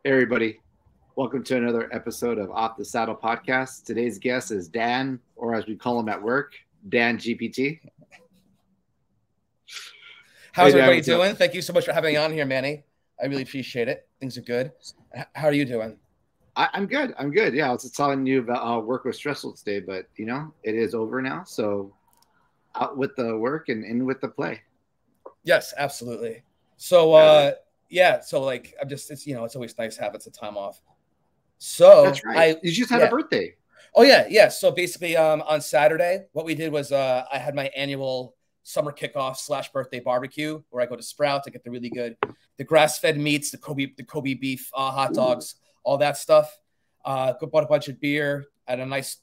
Hey, everybody. Welcome to another episode of Off the Saddle podcast. Today's guest is Dan, or as we call him at work, Dan-GPT. How's everybody doing? Thank you so much for having me on here, Manny. I really appreciate it. Things are good. How are you doing? I'm good. I'm good. Yeah, I was just telling you about how work was stressful today, but, it is over now. So out with the work and in with the play. Yes, absolutely. So, so like I'm just it's always nice having some time off. So that's right. You just had a birthday. Oh yeah. So basically on Saturday, what we did was I had my annual summer kickoff / birthday barbecue where I go to Sprout to get the grass-fed meats, the Kobe beef hot dogs, all that stuff. Bought a bunch of beer and a nice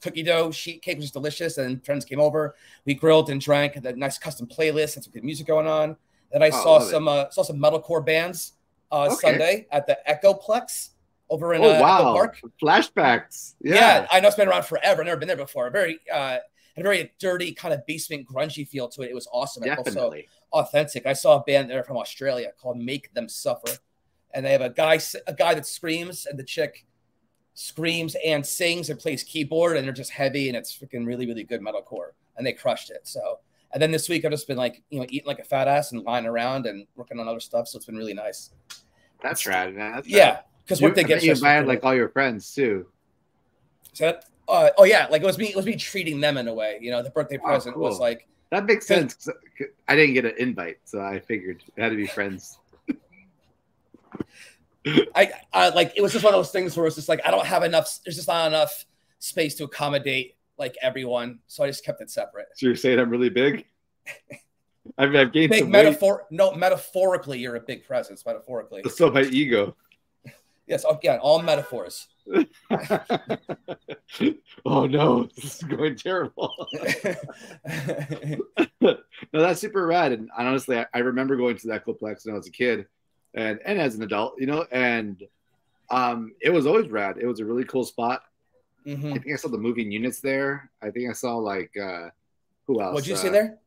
cookie dough sheet cake, which was delicious. And friends came over. We grilled and drank. Had a nice custom playlist and some good music going on. Then I saw some metalcore bands Sunday at the Echoplex over in Echo Park. Flashbacks. Yeah, I know it's been around forever. I've never been there before. Had a very dirty kind of basement grungy feel to it. It was awesome. Definitely. Also authentic. I saw a band there from Australia called Make Them Suffer. And they have a guy that screams, and the chick screams and sings and plays keyboard, and they're just heavy, and it's freaking really, really good metalcore. And they crushed it. So, and then this week I've just been eating like a fat ass and lying around and working on other stuff. So it's been really nice. That's rad, man. Because what they get you invited like all your friends too. So it was me treating them in a way. The birthday present was like that makes sense. I didn't get an invite, so I figured it had to be friends. It was just one of those things where it's just like I don't have enough. There's just not enough space to accommodate like everyone, so I just kept it separate. So you're saying I'm really big? I've gained big some weight. No, metaphorically, you're a big presence. Metaphorically, so my ego. Yes, again, all metaphors. Oh no, this is going terrible. No, that's super rad. And honestly, I remember going to that Echoplex when I was a kid. And as an adult, and it was always rad. It was a really cool spot. Mm-hmm. I think I saw the moving units there. I think I saw who else? What'd you see there?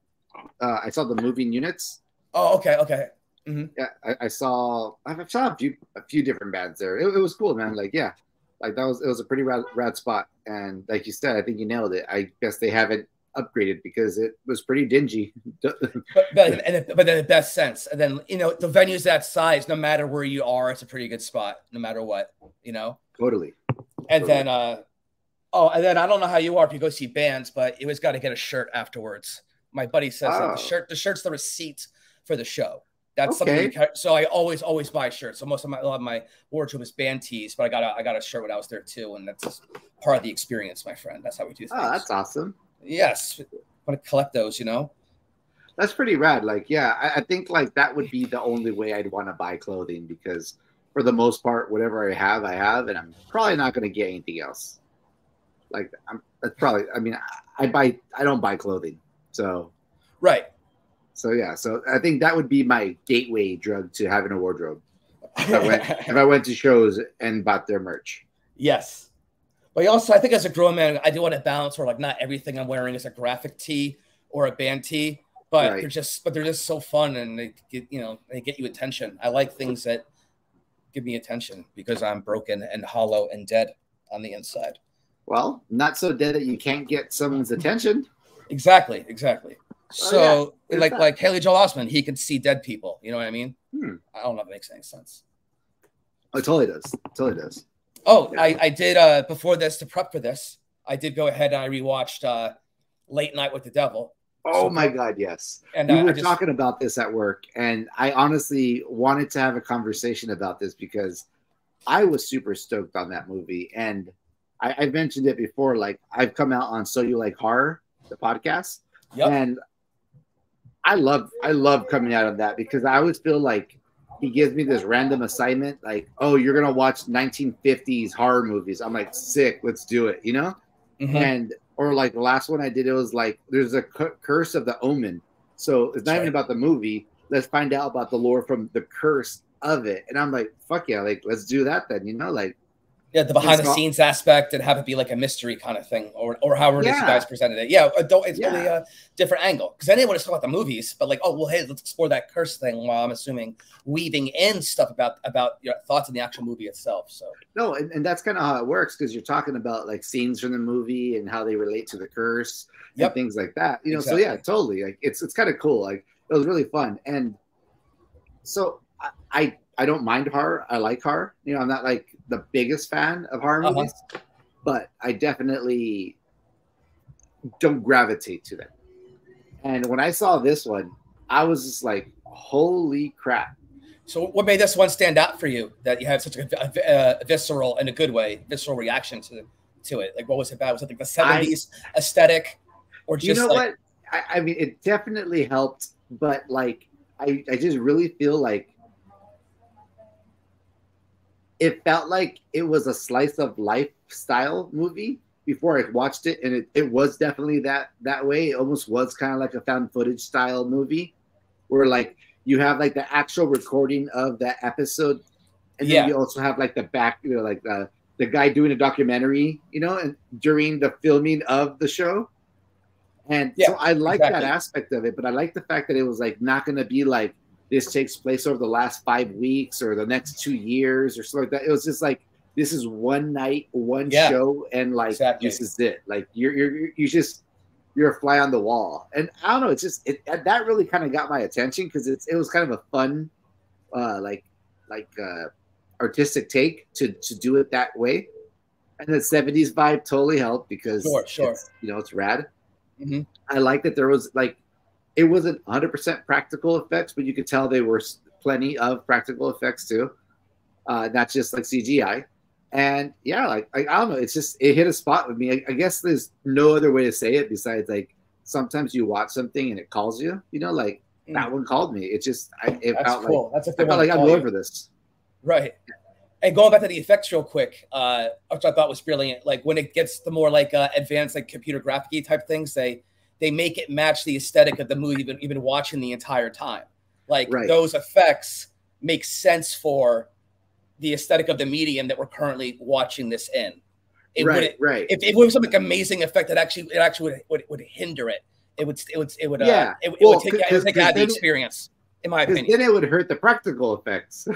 I saw the moving units. Oh, okay. Mm-hmm. Yeah, I saw a few different bands there. It was cool, man. It was a pretty rad spot. And like you said, I think you nailed it. I guess they haven't upgraded because it was pretty dingy. but in the best sense. And then the venue's that size, no matter where you are, it's a pretty good spot, no matter what. Totally. And then and then I don't know how you are if you go see bands, but you always got to get a shirt afterwards. My buddy says that the shirt's the receipt for the show. That's something. So I always buy shirts. So a lot of my wardrobe is band tees, but I got a shirt when I was there too, and that's part of the experience, my friend. That's how we do things. Oh, that's awesome. Yes, I want to collect those. That's pretty rad. I think that would be the only way I'd want to buy clothing, because for the most part, whatever I have, and I'm probably not going to get anything else. I don't buy clothing, so right. So I think that would be my gateway drug to having a wardrobe. If I went to shows and bought their merch. Yes. But also, I think as a grown man, I do want to balance where not everything I'm wearing is a graphic tee or a band tee, but they're just so fun, and they get you attention. I like things that give me attention because I'm broken and hollow and dead on the inside. Well, not so dead that you can't get someone's attention. Exactly. So like Haley Joel Osment, he can see dead people. You know what I mean? I don't know if it makes any sense. Oh, it totally does. Oh, yeah. I did before this, to prep for this, I did go ahead and I rewatched Late Night with the Devil. Oh my God, yes. And we were talking about this at work, and I honestly wanted to have a conversation about this because I was super stoked on that movie. And I mentioned it before, I've come out on So You Like Horror, the podcast. Yep. And I love coming out of that because I always feel like he gives me this random assignment, you're going to watch 1950s horror movies. I'm like, sick, let's do it, Mm-hmm. And, or the last one I did, it was there's a curse of the Omen. So it's not even about the movie. Let's find out about the lore from the curse of it. And I'm like, fuck yeah, let's do that then, Yeah, the behind the scenes aspect and have it be like a mystery kind of thing, or however it is you guys presented it. Yeah, it's totally a different angle. Because I didn't want to talk about the movies, but like, oh well, hey, let's explore that curse thing. While I'm assuming weaving in stuff about your thoughts on the actual movie itself. So no, and that's kind of how it works, because you're talking about like scenes from the movie and how they relate to the curse and things like that. You know, exactly. So yeah, totally. Like it's kind of cool. Like it was really fun, and so I don't mind horror. I like horror. You know, I'm not like the biggest fan of horror movies, but I definitely don't gravitate to them. And when I saw this one, I was just like, holy crap. So what made this one stand out for you that you had such a visceral, in a good way, visceral reaction to it? Like, what was it about? Was it like the 70s aesthetic, or just, you know, like, what? I mean, it definitely helped, but like, I just really feel like it felt like it was a slice of life style movie before I watched it. And it was definitely that way. It almost was kind of like a found footage style movie where like you have like the actual recording of that episode. And then you also have like the back, you know, like the guy doing a documentary, you know, and during the filming of the show. And so I like that aspect of it, but I like the fact that it was like not going to be like, this takes place over the last 5 weeks or the next 2 years or something like that. It was just like, this is one night, one show, and like this is it. Like you're a fly on the wall. And I don't know, it's just that really kind of got my attention because it was kind of a fun, artistic take to do it that way. And the 70s vibe totally helped because it's rad. Mm-hmm. I like that there was like, it wasn't 100% practical effects, but you could tell there were plenty of practical effects too, not just like CGI. And yeah, like I don't know, it's just it hit a spot with me. I guess there's no other way to say it besides like sometimes you watch something and it calls you. You know, like that one called me. It just it felt cool. Like I felt like I'm going for this. Right. And going back to the effects real quick, which I thought was brilliant. Like when it gets the more like advanced like computer graphic type things, they make it match the aesthetic of the movie you've been watching the entire time. Like those effects make sense for the aesthetic of the medium that we're currently watching this in. If it was some like amazing effect that actually would hinder it. It would take out the experience, in my opinion. Then it would hurt the practical effects.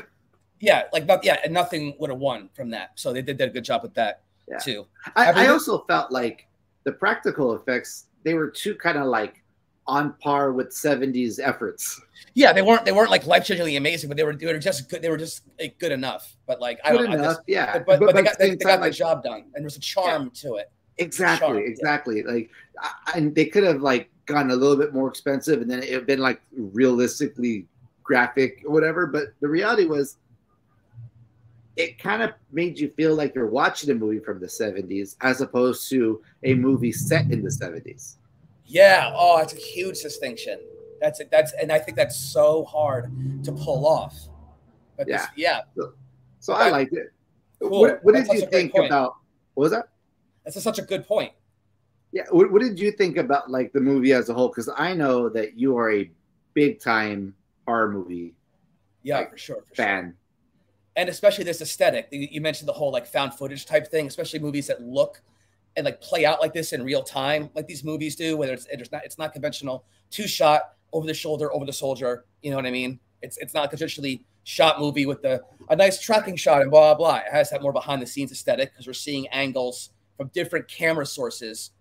And nothing would have won from that. So they did a good job with that too. I also felt like the practical effects, they were too kind of like on par with 70s efforts. Yeah, they weren't like life-changingly amazing, but they were just good. They were just like, good enough. But like But they got the job done, and there's a charm to it. Exactly. Like, and they could have like gone a little bit more expensive, and then it had been like realistically graphic or whatever. But the reality was, it kind of made you feel like you're watching a movie from the 70s as opposed to a movie set in the 70s. Yeah. Oh, that's a huge distinction. And I think that's so hard to pull off. But So I liked it. Cool. What did you think about? What was that? That's such a good point. Yeah. What did you think about like the movie as a whole? Because I know that you are a big time horror movie. Yeah, for sure. Fan. And especially this aesthetic. You mentioned the whole like found footage type thing, especially movies that look and like play out like this in real time, like these movies do, whether it's not conventional, 2-shot, over the shoulder, over the soldier. You know what I mean? It's not a conventionally shot movie with a nice tracking shot and blah, blah, blah. It has that more behind the scenes aesthetic because we're seeing angles from different camera sources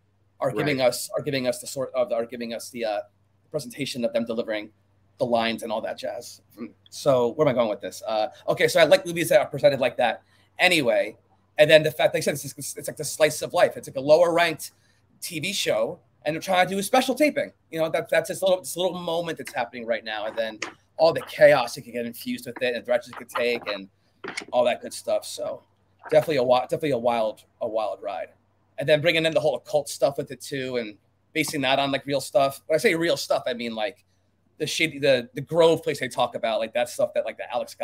are giving us the presentation of them delivering the lines and all that jazz. So where am I going with this? Okay, so I like movies that are presented like that anyway. And then the fact, like I said, it's like the slice of life. It's like a lower ranked TV show, and they're trying to do a special taping. You know, that's this little moment that's happening right now. And then all the chaos that can get infused with it, and directions it could take, and all that good stuff. So definitely a wild ride. And then bringing in the whole occult stuff with it too, and basing that on like real stuff. When I say real stuff, I mean like the Grove place they talk about, like that stuff that like the Alex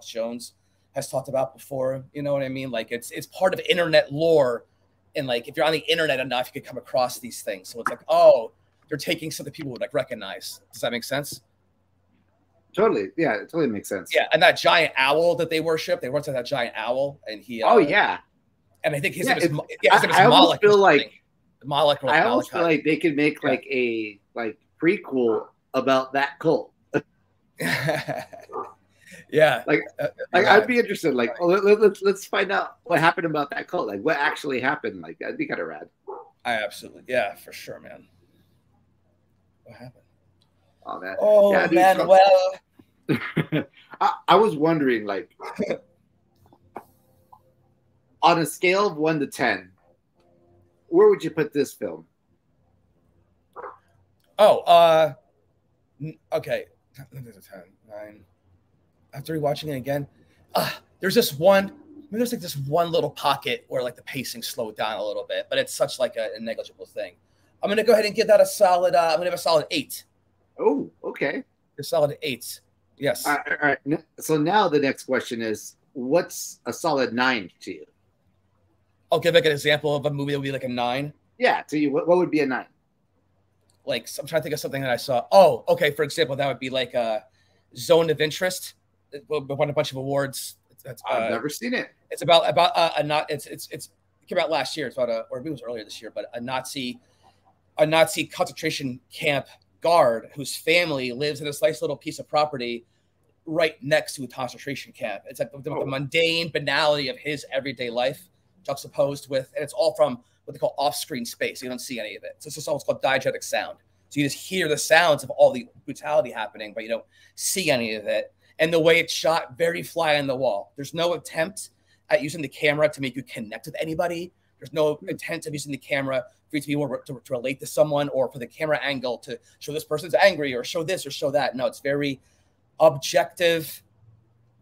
Jones has talked about before. You know what I mean? Like it's part of internet lore. And like, if you're on the internet enough, you could come across these things. So it's like, oh, they're taking something people would like recognize. Does that make sense? Totally. Yeah, it totally makes sense. Yeah. And that giant owl that they worship, they worship that giant owl, and he, oh yeah. And I think his name is I almost feel like Malik. I almost feel like they could make like a prequel about that cult. Yeah, like I'd be interested. Like, let's find out what happened about that cult. Like, what actually happened. Like, that'd be kind of rad. For sure, man. What happened? Oh man. Oh yeah, dude, man. Well, I was wondering, like, on a scale of 1 to 10, where would you put this film? Oh, okay. 10, 9. After rewatching it again, there's this one. There's like this one little pocket where like the pacing slowed down a little bit, but it's such like a negligible thing. I'm gonna go ahead and give that a solid. I'm gonna have a solid 8. Oh, okay. A solid 8. Yes. All right. So now the next question is, what's a solid 9 to you? I'll give like an example of a movie that would be like a 9. Yeah, to you, what would be a 9? Like, I'm trying to think of something that I saw. Oh, okay. For example, that would be like a Zone of Interest. It won a bunch of awards. I've never seen it. It's about a not. It came out last year. It's about or maybe it was earlier this year. But a Nazi concentration camp guard whose family lives in this nice little piece of property right next to a concentration camp. It's like the mundane banality of his everyday life juxtaposed with, and it's all from what they call off-screen space. You don't see any of it. So it's just what's called diegetic sound. So you just hear the sounds of all the brutality happening, but you don't see any of it. And the way it's shot, very fly on the wall. There's no attempt at using the camera to make you connect with anybody. There's no intent of using the camera for you to be able to relate to someone, or for the camera angle to show this person's angry or show this or show that. No, it's very objective.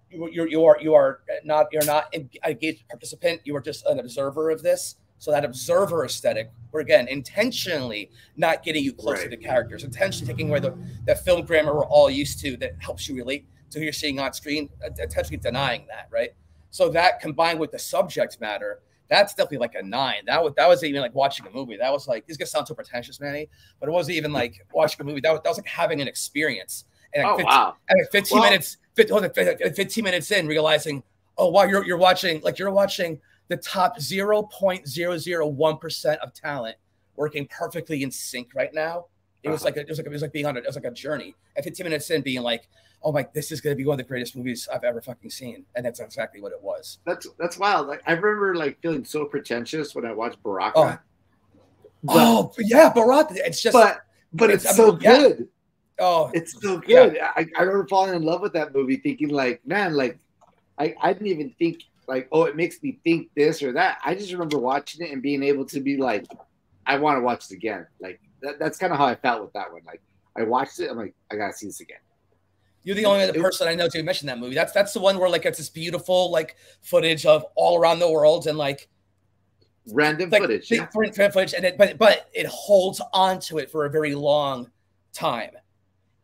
You're not an engaged participant. You are just an observer of this. So that observer aesthetic, we're again intentionally not getting you closer to characters, intentionally taking away the film grammar we're all used to that helps you relate to who you're seeing on screen, intentionally denying that, right? So that combined with the subject matter, that's definitely like a 9. That was even like watching a movie. That was like, this is gonna sound so pretentious, Manny, but it wasn't even like watching a movie. That was like having an experience. And like 15 minutes in, realizing, oh wow, you're watching the top 0.001% of talent working perfectly in sync right now. It was like being on it was like a journey. At 15 minutes in, being like, oh my, this is going to be one of the greatest movies I've ever fucking seen, and that's exactly what it was. That's wild. Like, I remember like feeling so pretentious when I watched Baraka. Baraka. It's just, but it's so good. Yeah. Oh, it's so good. Yeah. I remember falling in love with that movie, thinking like, man, like I didn't even think like, oh, it makes me think this or that. I just remember watching it and being able to be like, I want to watch it again. Like that's kind of how I felt with that one. Like I watched it, I'm like, I gotta see this again. You're the only other person I know to mention that movie. That's the one where like it's this beautiful like footage of all around the world and like random footage, footage, and but it holds on to it for a very long time.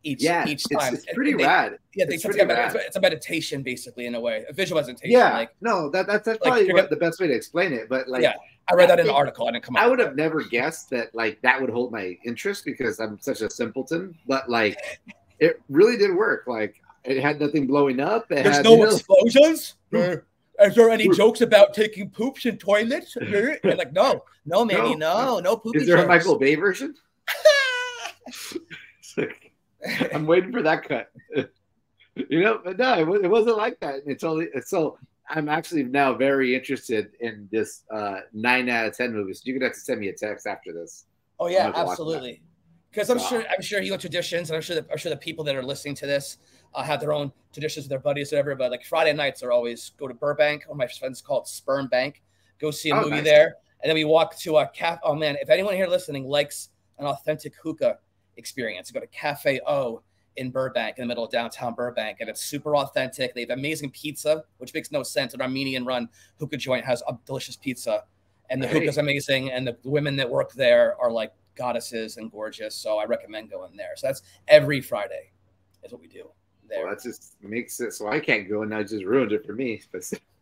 Each time. It's pretty rad. Yeah, it's a meditation basically in a way, a visual meditation. Yeah, like, no, that's probably the best way to explain it. But like, I read that in an article. I didn't come up. I would have never guessed that like that would hold my interest because I'm such a simpleton. But like, it really did work. Like, it had nothing blowing up. There's no explosions. Is there any jokes about taking poops in toilets? And like, no, Manny, no poopy. Is there jokes. A Michael Bay version? I'm waiting for that cut. But no, it wasn't like that. So I'm actually now very interested in this 9 out of 10 movies. You're gonna have to send me a text after this. Oh yeah, absolutely. Because I'm sure you have traditions, and I'm sure the people that are listening to this have their own traditions with their buddies, or whatever. But like Friday nights are always go to Burbank. One of my friends call it Sperm Bank. Go see a movie there, and then we walk to a cafe. Oh man, if anyone here listening likes an authentic hookah experience, go to Cafe O in Burbank, in the middle of downtown Burbank, and it's super authentic. They have amazing pizza, which makes no sense. An Armenian-run hookah joint has a delicious pizza, and the hookah's amazing, and the women that work there are like goddesses and gorgeous. So I recommend going there. So that's every Friday, is what we do there. Well, that just makes it so I can't go, and now just ruined it for me.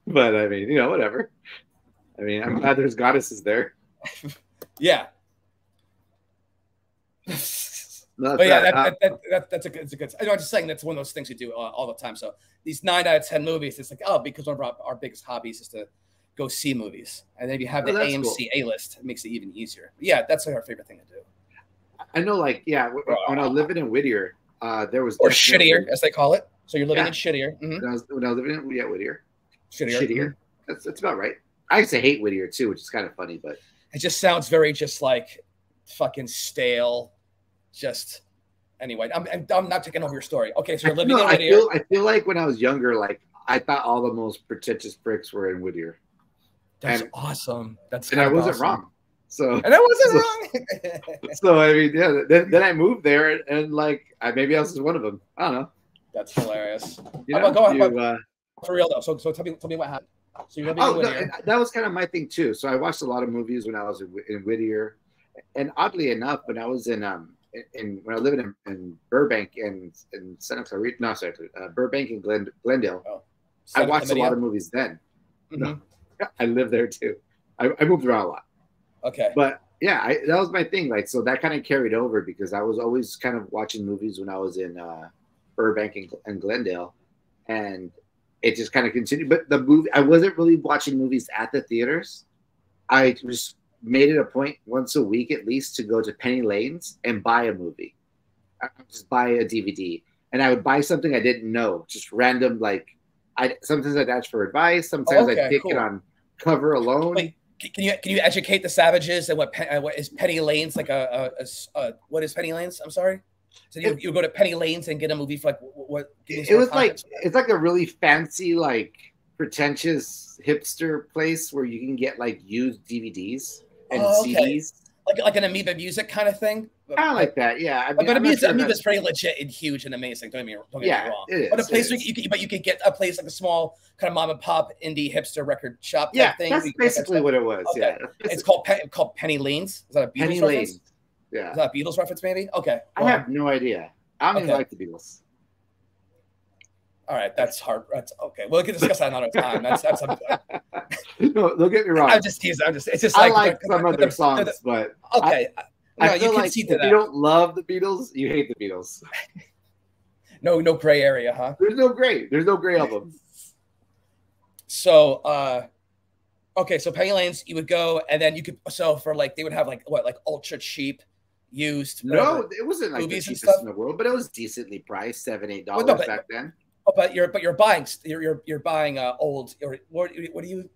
But I mean, whatever. I mean, I'm glad there's goddesses there. Yeah. But yeah, that's a good. I'm just saying that's one of those things we do all the time. So these 9 out of 10 movies, it's like, because one of our biggest hobbies is to go see movies. And then if you have the that's AMC cool. A-list, it makes it even easier. But yeah, that's like our favorite thing to do. I know, like, yeah, when I was living in Whittier, there was or shittier, as they call it. So you're living in shittier. Mm-hmm. When I was living in Whittier. Shittier. Mm-hmm. That's about right. I used to hate Whittier too, which is kind of funny, but it just sounds very just like fucking stale. Just anyway, I'm not taking over your story. Okay, so you're living in Whittier. I feel like when I was younger, like I thought all the most pretentious bricks were in Whittier. That's awesome. And I wasn't wrong. So and I wasn't wrong. So I mean, yeah. Then I moved there, and like maybe I was just one of them. I don't know. That's hilarious. You know, go ahead. For real though. So tell me what happened. So you're living in Whittier. That was kind of my thing too. So I watched a lot of movies when I was in Whittier, and oddly enough, when I was when I was living in Burbank and Santa Clarita, no, sorry, Burbank and Glendale, I watched a lot of movies then. Mm-hmm. No, I lived there too. I moved around a lot. Okay. But yeah, that was my thing. Like, so that kind of carried over because I was always kind of watching movies when I was in Burbank and Glendale, and it just kind of continued. But the movie, I wasn't really watching movies at the theaters. I just made it a point once a week at least to go to Penny Lane's and buy a movie. I would just buy a DVD, and I would buy something I didn't know, just random. Like, sometimes I'd ask for advice. Sometimes I'd pick it on cover alone. Wait, can you educate the savages and what is Penny Lane's like what is Penny Lane's? I'm sorry. So you go to Penny Lane's and get a movie for like what? It was like it's like a really fancy, like pretentious hipster place where you can get like used DVDs and CDs, like an Amoeba Music kind of thing. Kind of like that, yeah. I mean, but Amoeba's pretty legit and huge and amazing. Don't get me wrong. It is, but a place you could get a place like a small kind of mom and pop indie hipster record shop type thing. That's basically what it was. Okay. Yeah, it's called Penny Lane's. Is that a Beatles Penny reference? Lane. Yeah. Is that a Beatles reference? Maybe. Okay. I have no idea. I don't even like the Beatles. All right, that's hard. That's okay. We can discuss that another time. That's no, don't get me wrong. I'm just teasing. It's just like I like some of their songs, but okay. I feel like if you don't love the Beatles, you hate the Beatles. No gray area, huh? There's no gray album. So, okay, so Penny Lane's, you would go, and then you could for like they would have like ultra cheap used. No, it wasn't like the cheapest in the world, but it was decently priced, $7-8 back then. Oh, but you're buying old or what do you?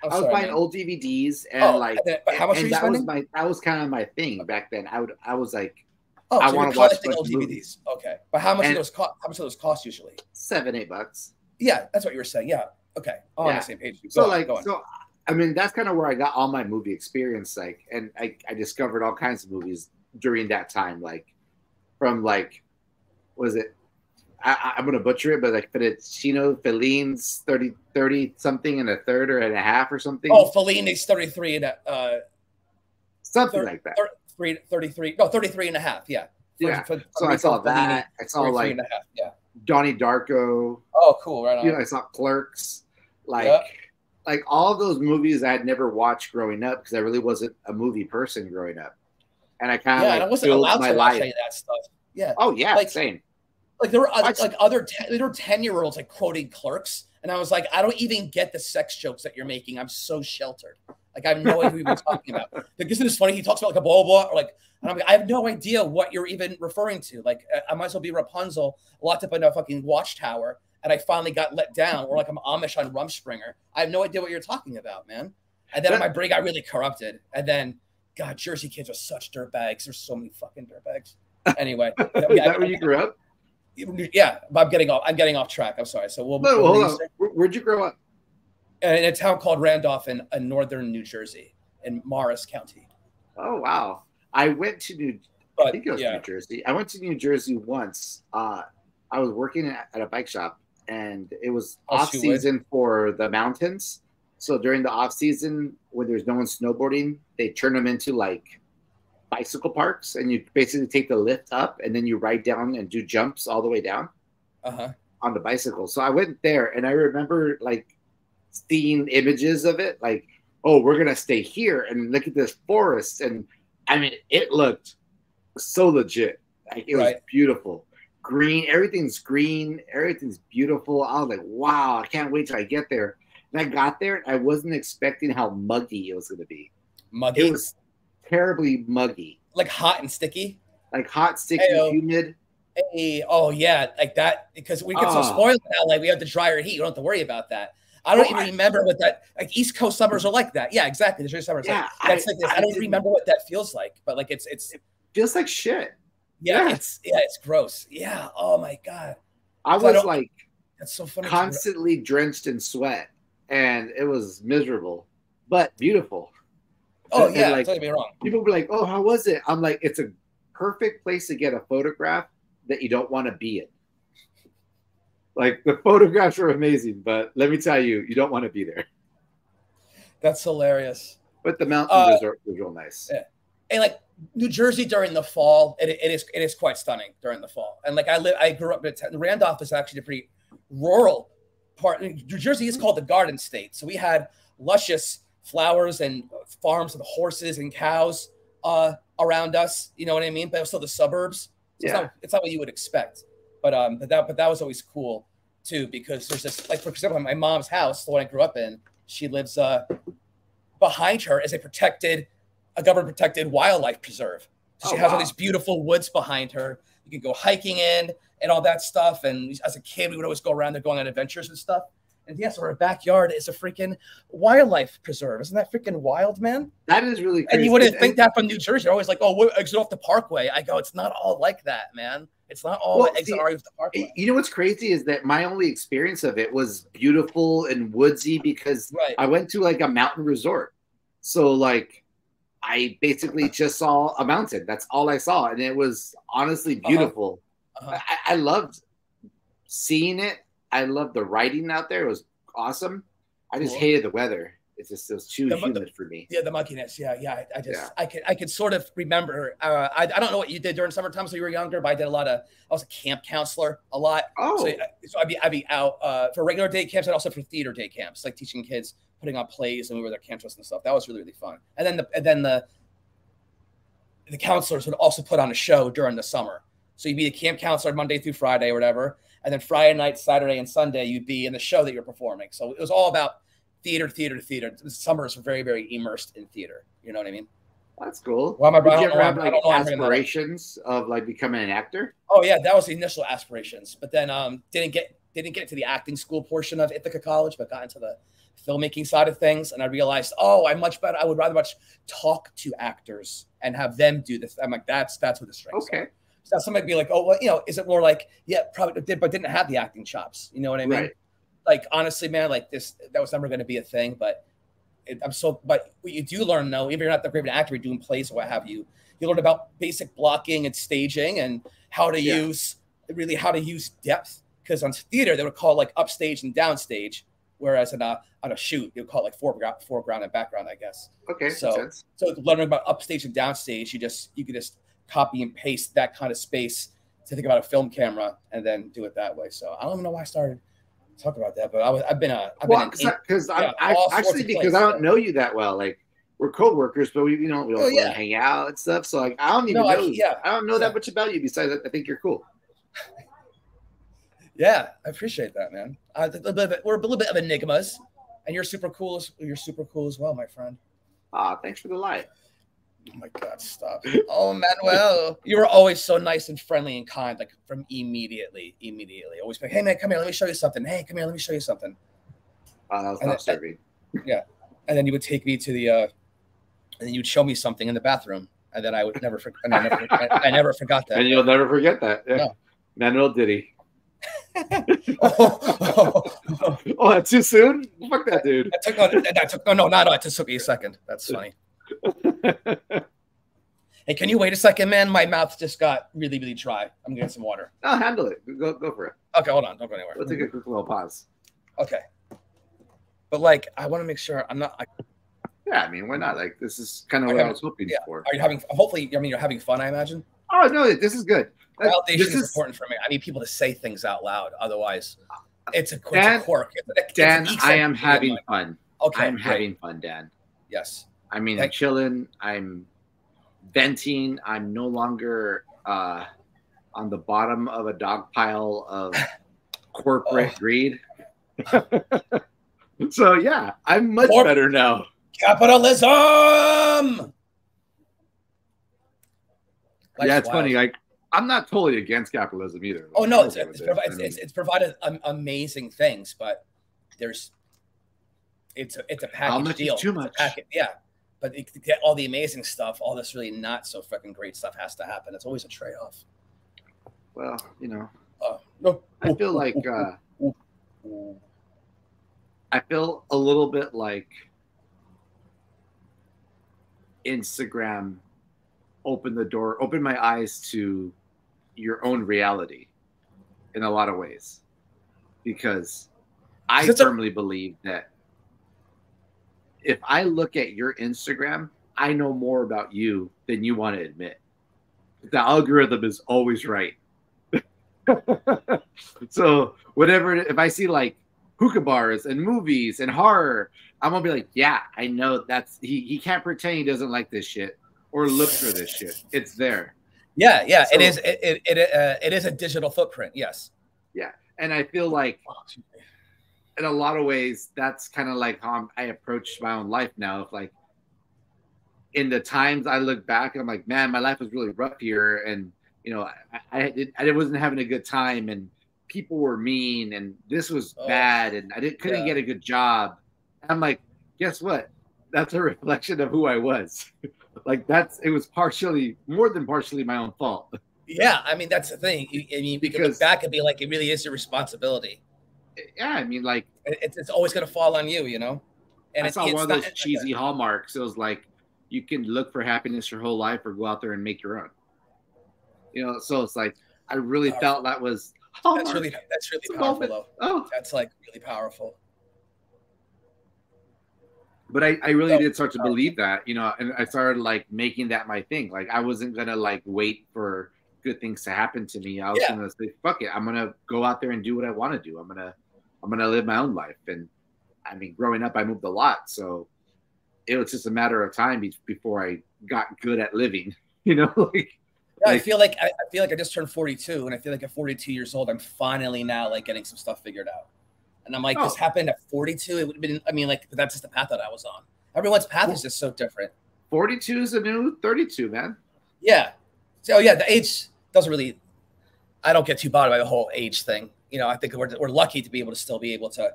I was buying old DVDs and but how much are you spending? That was kind of my thing back then. I was like, I want to watch old DVDs. Okay, but how much do those cost? How much do those cost usually? $7-8. Yeah, that's what you were saying. Yeah. Okay. On the same page. So I mean, that's kind of where I got all my movie experience. Like, and I discovered all kinds of movies during that time. Like, from like, what is it? I'm gonna butcher it, but like Fellini's 30 something and a third or and a half or something. Oh, Fellini's 33 and something like that. 33 and a half. Yeah. So I saw that. I saw like and a half, Donnie Darko. Oh, cool! Right on. I saw Clerks. Like all of those movies I had never watched growing up because I really wasn't a movie person growing up, and I kind of I wasn't allowed to watch any of that stuff. Yeah. Oh yeah, same. Like there were other 10-year-olds like quoting Clerks, and I was like, I don't even get the sex jokes that you're making. I'm so sheltered. Like I have no idea who you're talking about. Like isn't this funny? He talks about like a blah blah, or like, and I'm like, I have no idea what you're even referring to. Like I might as well be Rapunzel locked up in a fucking watchtower, and I finally got let down, or like I'm Amish on Rumspringer. I have no idea what you're talking about, man. And then my brain got really corrupted, and then God, Jersey kids are such dirtbags. There's so many fucking dirtbags. Anyway, is that where you grew up? Yeah, I'm getting off track. I'm sorry. So hold on. Where'd you grow up? In a town called Randolph in northern New Jersey, in Morris County. Oh wow! I went to New Jersey. I went to New Jersey once. I was working at a bike shop, and it was off season for the mountains. So during the off season, when there's no one snowboarding, they turn them into like bicycle parks, and you basically take the lift up and then you ride down and do jumps all the way down on the bicycle. So I went there, and I remember like seeing images of it, like, oh, we're gonna stay here and look at this forest, and I mean, it looked so legit. Like it was beautiful, everything's green, everything's beautiful. I was like, wow, I can't wait till I get there. And I got there, and I wasn't expecting how muggy it was going to be. Muggy? It was terribly muggy. Like hot and sticky? Like hot, sticky, humid. Hey, oh yeah, like that, because we get so spoiled now. Like we have the drier heat. You don't have to worry about that. I don't even remember what that, like East Coast summers are like that. Yeah, exactly. The summers. Yeah, like, that's like this. I don't remember what that feels like, but like it feels like shit. Yeah, it's gross. Yeah. Oh my God. I was like, that's so funny. Constantly drenched in sweat, and it was miserable, but beautiful. Oh yeah, like, don't get me wrong. People be like, "Oh, how was it?" I'm like, it's a perfect place to get a photograph that you don't want to be in. Like the photographs are amazing, but let me tell you, you don't want to be there. That's hilarious. But the mountain resort was real nice. Yeah. And like New Jersey during the fall, it is quite stunning during the fall. And like I grew up in Randolph is actually a pretty rural part. New Jersey is called the Garden State, so we had luscious flowers and farms with horses and cows around us. You know what I mean? But also the suburbs. So it's not what you would expect. But that was always cool too, because there's this, like, for example, my mom's house, the one I grew up in, she lives behind her is a government protected wildlife preserve. So she has all these beautiful woods behind her. You can go hiking in and all that stuff. And as a kid, we would always go around there going on adventures and stuff. And yes, our backyard is a freaking wildlife preserve. Isn't that freaking wild, man? That is really crazy. And you wouldn't think that from New Jersey. You're always like, oh, we'll exit off the parkway. I go, it's not all like that, man. It's not all exit off the parkway. You know what's crazy is that my only experience of it was beautiful and woodsy because I went to like a mountain resort. So like I basically just saw a mountain. That's all I saw. And it was honestly beautiful. I loved seeing it. I loved the riding out there. It was awesome. I just hated the weather. It was too humid for me. Yeah, the mugginess. Yeah. I could sort of remember. I don't know what you did during summertime, so you were younger, but I was a camp counselor a lot. So I'd be out for regular day camps and also for theater day camps, like teaching kids, putting on plays, and we were there camp and stuff. That was really, really fun. And then the counselors would also put on a show during the summer. So you'd be a camp counselor Monday through Friday or whatever. And then Friday night, Saturday, and Sunday, you'd be in the show that you're performing. So it was all about theater. The summers were very, very immersed in theater. You know what I mean? That's cool. Well, Did you ever have like aspirations of like becoming an actor? Oh yeah, that was the initial aspirations. But then didn't get to the acting school portion of Ithaca College, but got into the filmmaking side of things. And I realized, I would rather much talk to actors and have them do this. I'm like, that's where the strengths are. So somebody would be like, oh, well, is it more like, yeah, probably did, but didn't have the acting chops. You know what I mean? Right. Like, honestly, man, like that was never going to be a thing. But but what you do learn, though, even if you're not that great of an actor, you're doing plays or what have you, you learn about basic blocking and staging and how to use depth. Because on theater, they would call like upstage and downstage, whereas on a shoot, they would call it like foreground and background, I guess. Okay. So learning about upstage and downstage, you could just copy and paste that kind of space to think about a film camera and then do it that way. So I don't even know why I started talking about that, but because I don't know you that well. Like we're co-workers, but we don't really hang out and stuff. So like I don't even know. I don't know that much about you besides I think you're cool. Yeah, I appreciate that, man. We're a little bit of enigmas, and you're super cool. You're super cool as well, my friend. Thanks for the light. Oh my God, stop. Oh, Manuel. You were always so nice and friendly and kind, like from immediately. Always like, hey, man, come here. Let me show you something. Hey, come here. Let me show you something. That was not serving. Yeah. And then you would take me to and then you'd show me something in the bathroom. And then I would never forget. I never forgot that. And you'll never forget that. Yeah. No. Manuel Diddy. Oh, that's too soon? Fuck that dude. It took me a second. That's funny. Hey, can you wait a second, man? My mouth just got really, really dry. I'm gonna get some water. I'll handle it. Go for it. Okay, hold on. Don't go anywhere. We'll take a quick little pause. Okay. But like, I want to make sure I'm not. Yeah, I mean, why not? Like, this is kind of what I was hoping for. Are you having? Hopefully, you're having fun. I imagine. Oh no, this is good. Validation is important for me. I need people to say things out loud. Otherwise, it's a quirk. Dan, I am having fun. Okay, I'm having fun, Dan. Yes. I mean, I'm chilling. I'm venting. I'm no longer on the bottom of a dog pile of corporate greed. So yeah, I'm much better now. Capitalism. Yeah, it's funny. Like, I'm not totally against capitalism either. Oh no, it's provided amazing things, but it's a package deal. Too much. Yeah, but to get all the amazing stuff, all this really not so fucking great stuff has to happen. It's always a trade-off. Well, you know, no. I feel like I feel a little bit like Instagram opened my eyes to your own reality in a lot of ways, because I firmly believe that if I look at your Instagram, I know more about you than you want to admit. The algorithm is always right. So if I see like hookah bars and movies and horror, I'm gonna be like, yeah, I know he can't pretend he doesn't like this shit or look for this shit. It's there. Yeah, so, it is a digital footprint. Yes. Yeah, and I feel like in a lot of ways that's kind of like how I approach my own life now. If like in the times I look back, I'm like, man, my life was really rough here, and you know, I wasn't having a good time, and people were mean, and this was bad, and I couldn't get a good job. I'm like, guess what? That's a reflection of who I was. Like it was more than partially my own fault. Yeah, I mean that's the thing. I mean, we can look back and be like, it really is your responsibility. Yeah, I mean, like it's always gonna fall on you, you know. And I saw one of those cheesy hallmarks. It was like, you can look for happiness your whole life, or go out there and make your own. You know, so it's like I really felt that was that's really powerful though. Oh, that's like really powerful. But I really did start to believe that, you know, and I started like making that my thing. Like I wasn't gonna like wait for good things to happen to me. I was gonna say, fuck it, I'm gonna go out there and do what I want to do. I'm gonna live my own life. And I mean, growing up, I moved a lot, so it was just a matter of time before I got good at living. You know, like. Yeah, I feel like I just turned 42, and I feel like at 42 years old, I'm finally now like getting some stuff figured out. And I'm like, this happened at 42. It would have been, I mean, like, that's just the path that I was on. Everyone's path is just so different. 42 is a new 32, man. Yeah. So yeah, the age doesn't really. I don't get too bothered by the whole age thing. You know, I think we're lucky to be able to still be able to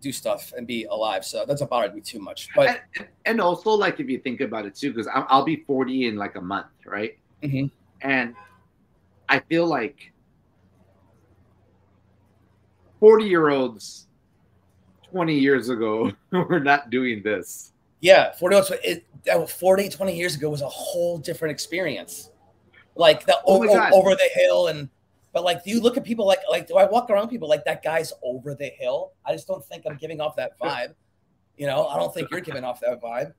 do stuff and be alive. So that doesn't bother me too much. But and also, like, if you think about it too, because I'll be 40 in like a month, right? Mm-hmm. And I feel like 40-year-olds 20 years ago were not doing this. Yeah, 20 years ago was a whole different experience. Like the over the hill, but like, do you look at people like do I walk around people like that guy's over the hill? I just don't think I'm giving off that vibe. You know, I don't think you're giving off that vibe.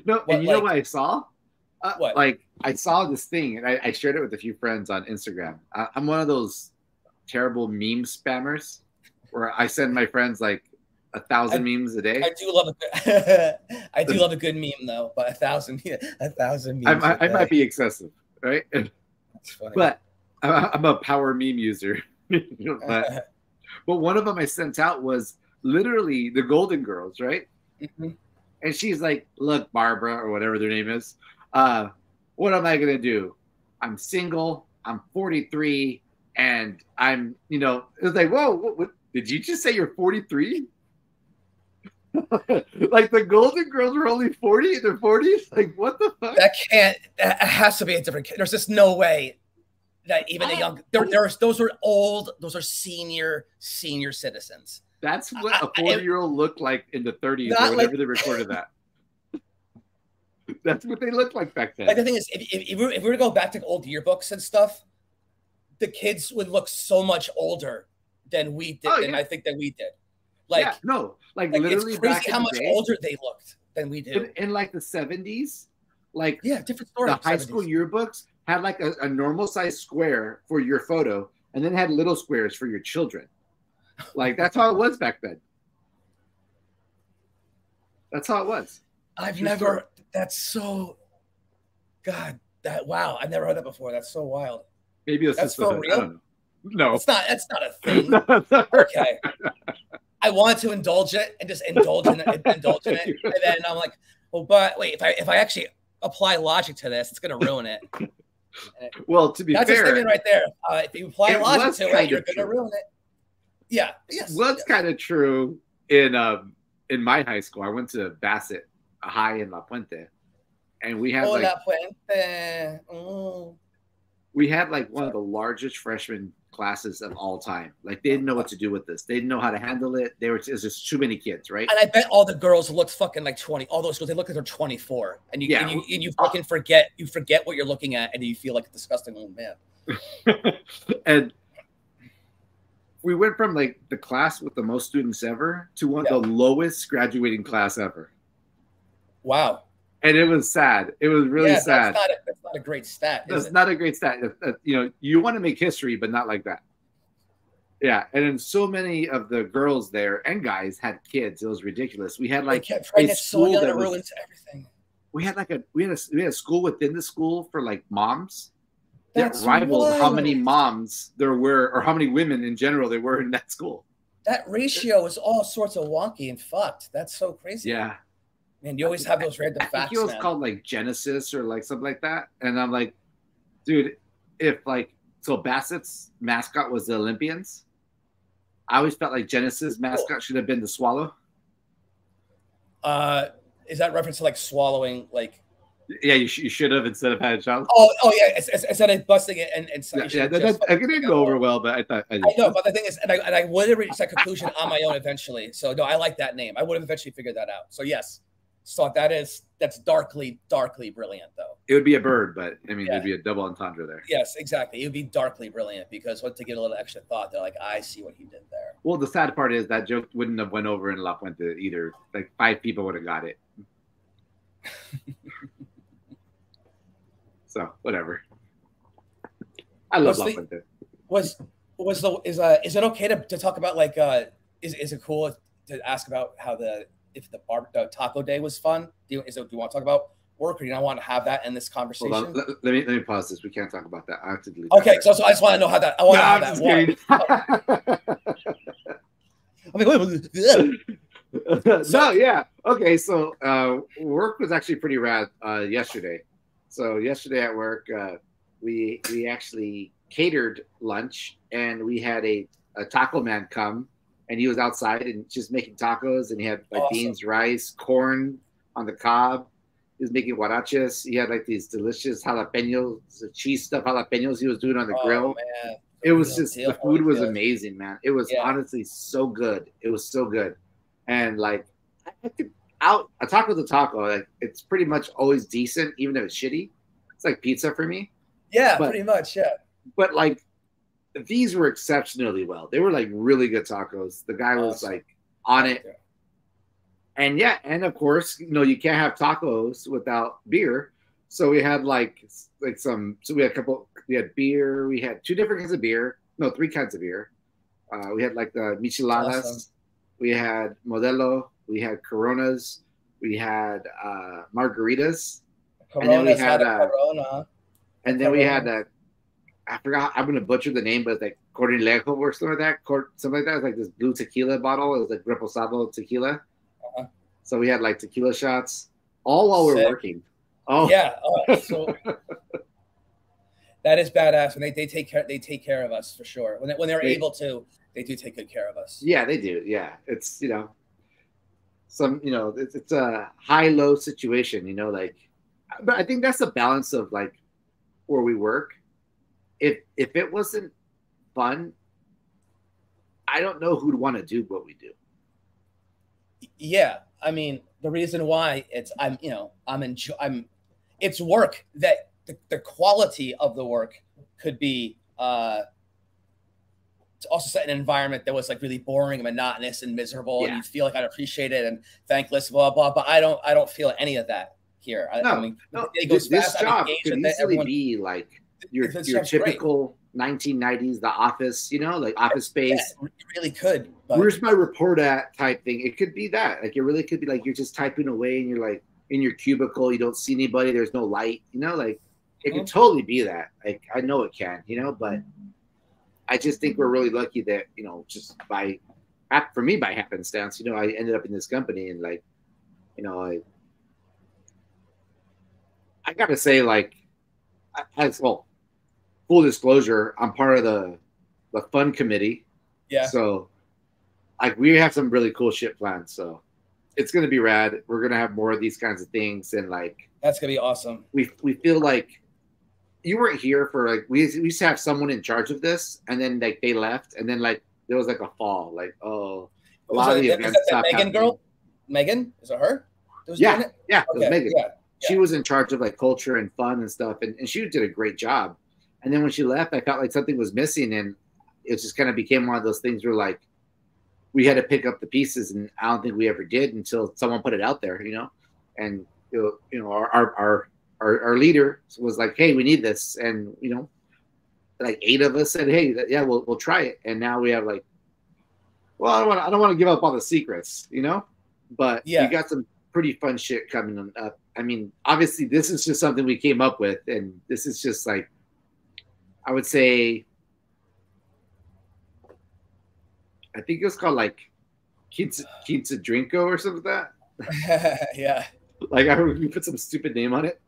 No, and you know what I saw? What? Like, I saw this thing, and I shared it with a few friends on Instagram. I'm one of those terrible meme spammers where I send my friends like 1,000 memes a day. I do love a good meme though, but 1,000 memes. I might be excessive, right? That's funny. But I'm a power meme user. But one of them I sent out was literally the Golden Girls, right? Mm-hmm. And she's like, "Look, Barbara," or whatever their name is. What am I gonna do? I'm single. I'm 43, and I'm, you know, it was like, whoa, what did you just say? You're 43? Like the Golden Girls were only 40 in their 40s? Like, what the fuck? That has to be a different kid. There's just no way that even the young those are old, those are senior citizens. That's what a 40-year-old looked like in the 30s or whenever they recorded that. That's what they looked like back then. Like, the thing is, if we were to go back to old yearbooks and stuff, the kids would look so much older than we did, I think that we did. Like, yeah, no, like literally, it's crazy back how in much the day, older they looked than we did. In like the 70s, like, yeah, different story. The high school yearbooks had like a normal size square for your photo, and then had little squares for your children. Like, that's how it was back then. That's how it was. That's so, God, wow, I've never heard that before. That's so wild. Maybe that's so real. I don't know. No, that's not a thing. No, Okay. I wanted to indulge it and just indulge in it, and then I'm like, well, but wait, if I actually apply logic to this, it's gonna ruin it. Well, to be fair, that's a statement right there. If you apply logic to it, you're gonna ruin it. Yeah. Yes. It was kind of true in my high school. I went to Bassett High in La Puente, and we had La Puente. We had like one of the largest freshman classes of all time. Like they didn't know what to do with this. They didn't know how to handle it. It was just too many kids, right? And I bet all the girls looked fucking like 20. All those girls, they look like they're 24, and you fucking forget what you're looking at, and you feel like a disgusting old man. And we went from like the class with the most students ever to one of the lowest graduating class ever. Wow. And it was sad. It was really sad. That's not a great stat. That's not a great stat. You know, you want to make history, but not like that. Yeah. And then so many of the girls there and guys had kids. It was ridiculous. We had like a school that ruins everything. We had like we had a school within the school for like moms. That rivaled how many moms there were, or how many women in general there were in that school. That ratio is all sorts of wonky and fucked. That's so crazy. Yeah. Man, you always have those random facts. I think it was called like Genesis or like something like that. And I'm like, dude, if like, so Bassett's mascot was the Olympians. I always felt like Genesis mascot should have been the swallow. Is that reference to like swallowing, like? Yeah, you should have instead of had a child. Oh yeah, instead of busting it and yeah, I didn't go over well, but I thought I know. But the thing is, and I would have reached that conclusion on my own eventually. So no, I like that name. I would have eventually figured that out. So yes, so that's darkly brilliant though. It would be a bird, but I mean, there'd be a double entendre there. Yes, exactly. It would be darkly brilliant because once they get a little extra thought, they're like, I see what he did there. Well, the sad part is that joke wouldn't have went over in La Puente either. Like 5 people would have got it. So whatever. I love La Puente. Is it okay to talk about like is it cool to ask about how the taco day was fun? Do you want to talk about work, or do you not want to have that in this conversation? Hold on. Let me pause this. We can't talk about that. I have to delete. Okay, so I just want to know how that. I want to have that. So yeah. Okay. So work was actually pretty rad yesterday. So yesterday at work, we actually catered lunch, and we had a taco man come, and he was outside and just making tacos, and he had like beans, rice, corn on the cob. He was making huaraches. He had like these delicious jalapenos, the cheese stuffed jalapenos he was doing on the grill. Man. It was just, the food was amazing, man. It was honestly so good. It was so good. And like, a taco's a taco. Like, it's pretty much always decent, even if it's shitty. It's like pizza for me. Yeah, pretty much. Yeah. But like, these were exceptionally well. They were like really good tacos. The guy was like on it. And yeah, and of course, you know, you can't have tacos without beer. So we had we had beer. We had 2 different kinds of beer. No, 3 kinds of beer. We had like the micheladas. Awesome. We had Modelo. We had Coronas. We had margaritas. And then we had Corona. And then we had I forgot. I'm gonna butcher the name, but it's like Cornilejo or something like that. Something like that. It's like this blue tequila bottle. It was like reposado tequila. Uh-huh. So we had like tequila shots, all while we're working. Oh yeah. So that is badass, and they take care of us for sure. When they're able to, they do take good care of us. Yeah, they do. Yeah, it's it's a high-low situation, like. But I think that's the balance of like where we work. If it wasn't fun, I don't know who'd want to do what we do. Yeah, I mean, the reason why it's it's work that the quality of the work could be to also set an environment that was like really boring and monotonous and miserable, and you feel like I'd appreciate it and thankless, blah blah. But I don't feel any of that here. This job could easily be like your typical 1990s, The Office, like Office Space. Yeah, it really could. But where's my report at type thing? It could be that. Like, it really could be like you're just typing away and you're like in your cubicle, you don't see anybody, there's no light, like it could totally be that. Like, I know it can, but I just think we're really lucky that, just by for me by happenstance, you know, I ended up in this company, and like, you know, I gotta say, like, well, full disclosure, I'm part of the fund committee. Yeah. So like we have some really cool shit planned. So it's gonna be rad. We're gonna have more of these kinds of things, and like that's gonna be awesome. We feel like you weren't here for like we used to have someone in charge of this, and then like they left, and then like there was like a fall, like a lot of the events stopped Megan happening. Girl? Megan? Is it her? Yeah, it was Megan. Yeah. She was in charge of like culture and fun and stuff, and she did a great job. And then when she left, I felt like something was missing, and it just kind of became one of those things where like we had to pick up the pieces, and I don't think we ever did until someone put it out there, you know. And you know, our leader was like, "Hey, we need this," and you know, like 8 of us said, "Hey, yeah, we'll try it." And now we have like, well, I don't want to give up all the secrets, you know, but we got some pretty fun shit coming up. I mean, obviously, this is just something we came up with, and this is just like, I would say, I think it was called like Kids Drinko or something like that. Yeah. Like I remember we put some stupid name on it,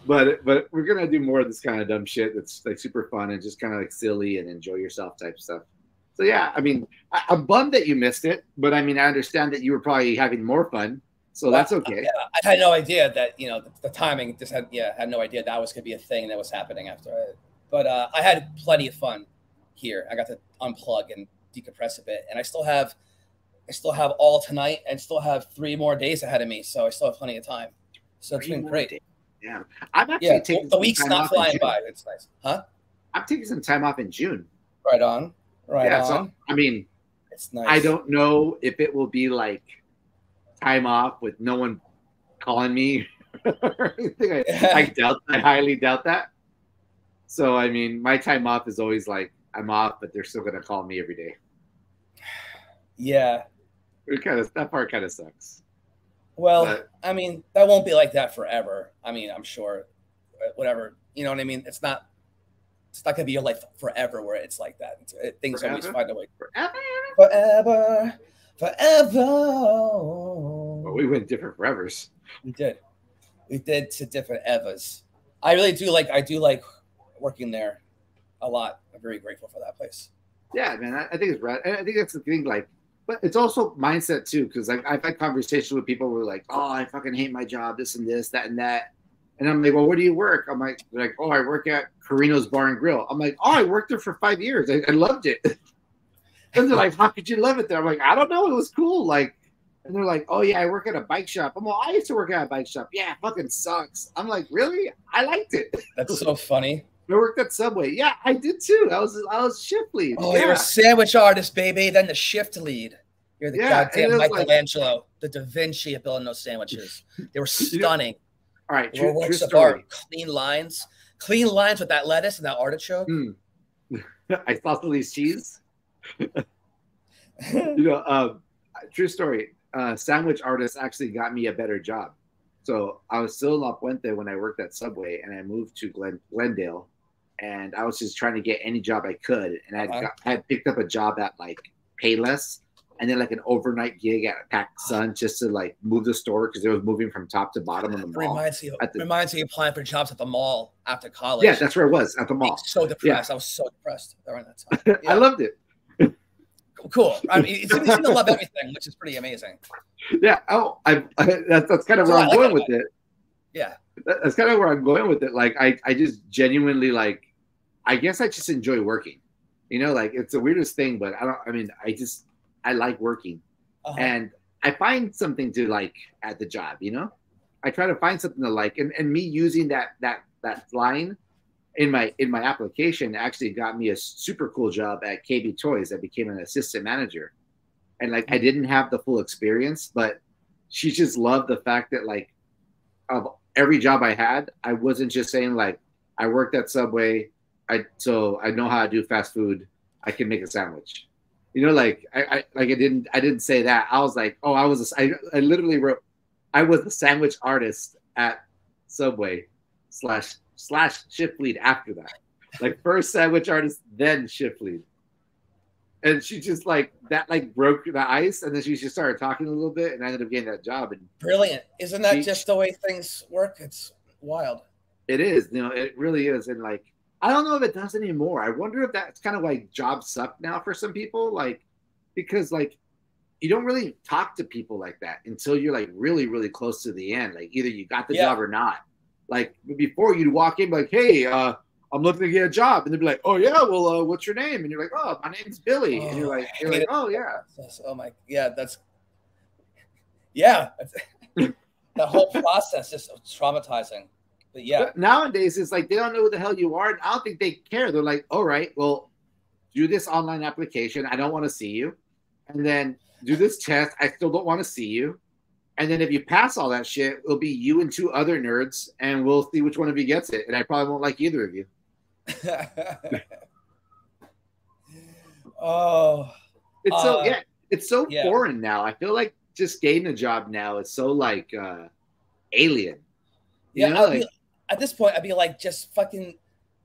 but we're gonna do more of this kind of dumb shit that's like super fun and just kind of like silly and enjoy yourself type stuff. So yeah, I mean, I'm bummed that you missed it, but I mean, I understand that you were probably having more fun, so that's okay. Yeah, I had no idea that, you know, the timing just had no idea that was gonna be a thing that was happening after it. But I had plenty of fun here. I got to unplug and decompress a bit, and I still have all tonight and still have 3 more days ahead of me, so I still have plenty of time. So it's been great. Yeah, I'm actually taking the week's not flying by. It's nice, huh? I'm taking some time off in June. Right on. Right on. So, I mean, it's nice. I don't know if it will be like time off with no one calling me or anything. I highly doubt that. So, I mean, my time off is always like I'm off, but they're still going to call me every day. Yeah. That part kind of sucks. Well, but, I mean, that won't be like that forever. I mean, I'm sure, whatever, you know what I mean? It's not going to be your life forever where it's like that. Things forever? Always find a way. Forever. Well, we went different forevers. We did to different evers. I do like working there a lot. I'm very grateful for that place. Yeah, man, I think it's rad. I think that's the thing, like, but it's also mindset too, because like I've had conversations with people who are like, "Oh, I fucking hate my job, this and this, that and that," and I'm like, "Well, where do you work?" I'm like, "Oh, I work at Carino's Bar and Grill." I'm like, "Oh, I worked there for 5 years. I loved it." And they're like, "How could you love it there?" I'm like, "I don't know, it was cool." Like, and they're like, "Oh yeah, I work at a bike shop." I'm like, "I used to work at a bike shop." Yeah, it fucking sucks. I'm like, "Really? I liked it." That's so funny. I worked at Subway. Yeah, I did too. I was shift lead. Oh, you're a sandwich artist, baby. Then the shift lead. You're the goddamn Michelangelo, like, the Da Vinci of building those sandwiches. They were stunning. All right, true story. Clean lines with that lettuce and that artichoke. I saw some of these cheese. True story. Sandwich artist actually got me a better job. So I was still in La Puente when I worked at Subway, and I moved to Glendale, and I was just trying to get any job I could, and I had picked up a job at like Payless, and then like an overnight gig at PacSun just to like move the store because it was moving from top to bottom of the mall. Reminds me of applying for jobs at the mall after college. Yeah, that's where it was, at the mall. So depressed. I was so depressed around that time. Yeah. I loved it. Cool. I mean, you seem to love everything, which is pretty amazing. Yeah. Oh, that's kind of where I'm going with it. Yeah. That's kind of where I'm going with it. Like, I just genuinely like, I guess I just enjoy working. You know, like it's the weirdest thing, but I like working, and I find something to like at the job. You know, I try to find something to like, and me using that line in my application actually got me a super cool job at KB Toys. I became an assistant manager, and like I didn't have the full experience, but she just loved the fact that like of every job I had, I wasn't just saying like I worked at Subway, so I know how to do fast food. I can make a sandwich. You know, like I didn't say that. I was like, oh, I literally wrote, I was the sandwich artist at Subway / shift lead after that. Like first sandwich artist, then shift lead. And she just like that, like broke the ice, and then she just started talking a little bit, and I ended up getting that job. And brilliant, isn't that just the way things work? It's wild. It is, it really is, and like I don't know if it does anymore. I wonder if that's kind of like jobs suck now for some people, like because like you don't really talk to people like that until you're like really, really close to the end. Like either you got the job or not. Like before, you'd walk in like, "Hey, I'm looking to get a job," and they'd be like, "Oh yeah, well, what's your name?" And you're like, "Oh, my name's Billy," and you're like, "Oh yeah." Oh my, that's the whole process is traumatizing. But nowadays it's like they don't know who the hell you are, and I don't think they care. They're like, "All right, well, do this online application. I don't want to see you, and then do this test. I still don't want to see you." And then if you pass all that shit, it'll be you and 2 other nerds, and we'll see which one of you gets it. And I probably won't like either of you. It's so foreign now. I feel like just getting a job now is so like alien. At this point, I'd be like, just fucking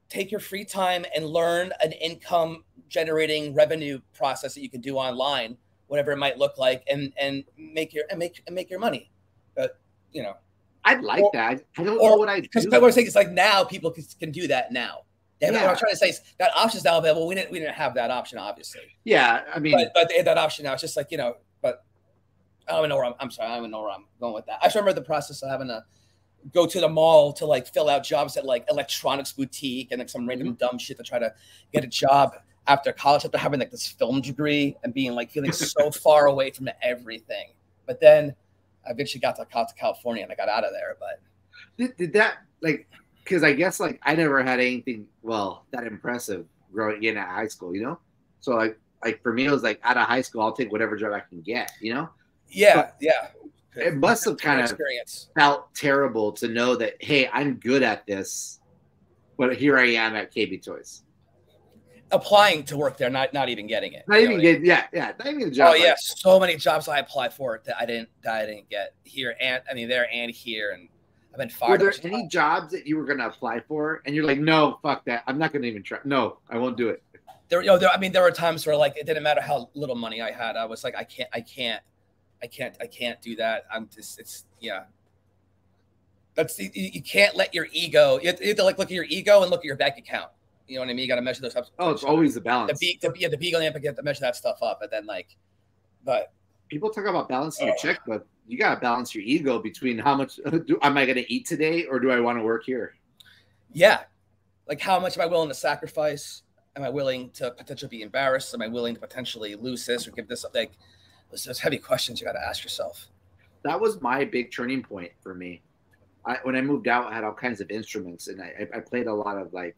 take your free time and learn an income generating revenue process that you can do online, whatever it might look like, and make your money. But I'd like that. I don't know what I do. Because what I'm saying is like now people can do that now. What I'm trying to say is that option's now available. We didn't have that option, obviously. Yeah, I mean, but they had that option now. It's just like but I don't even know where I'm sorry, I don't even know where I'm going with that. I just remember the process of having to go to the mall to like fill out jobs at like electronics boutique and like some random dumb shit to try to get a job after college, after having like this film degree and being like feeling so far away from everything. But then I eventually got to California and I got out of there. But did that like, because I guess like I never had anything that impressive growing in at high school, So like for me it was like out of high school I'll take whatever job I can get, Yeah. It must have kind of felt terrible to know that, hey, I'm good at this, but here I am at KB Toys. Applying to work there, not even getting it. Not even getting a job. Oh yeah, so many jobs I applied for that I didn't get here, and I mean there and here, and I've been fired. Were there any jobs that you were going to apply for, and you're like, no, fuck that, I'm not going to even try. No, I won't do it. There were times where like it didn't matter how little money I had, I was like, I can't do that. You can't let your ego. You have to like look at your ego and look at your bank account. You know what I mean? You got to measure those stuff. Oh, it's always the balance. The beagle lamp, you have to measure that stuff up, and then but people talk about balancing your check, but you got to balance your ego between how much am I going to eat today, or do I want to work here? Yeah, like how much am I willing to sacrifice? Am I willing to potentially be embarrassed? Am I willing to potentially lose this or give this up? Like, those heavy questions you got to ask yourself. That was my big turning point for me. When I moved out, I had all kinds of instruments, and I played a lot of like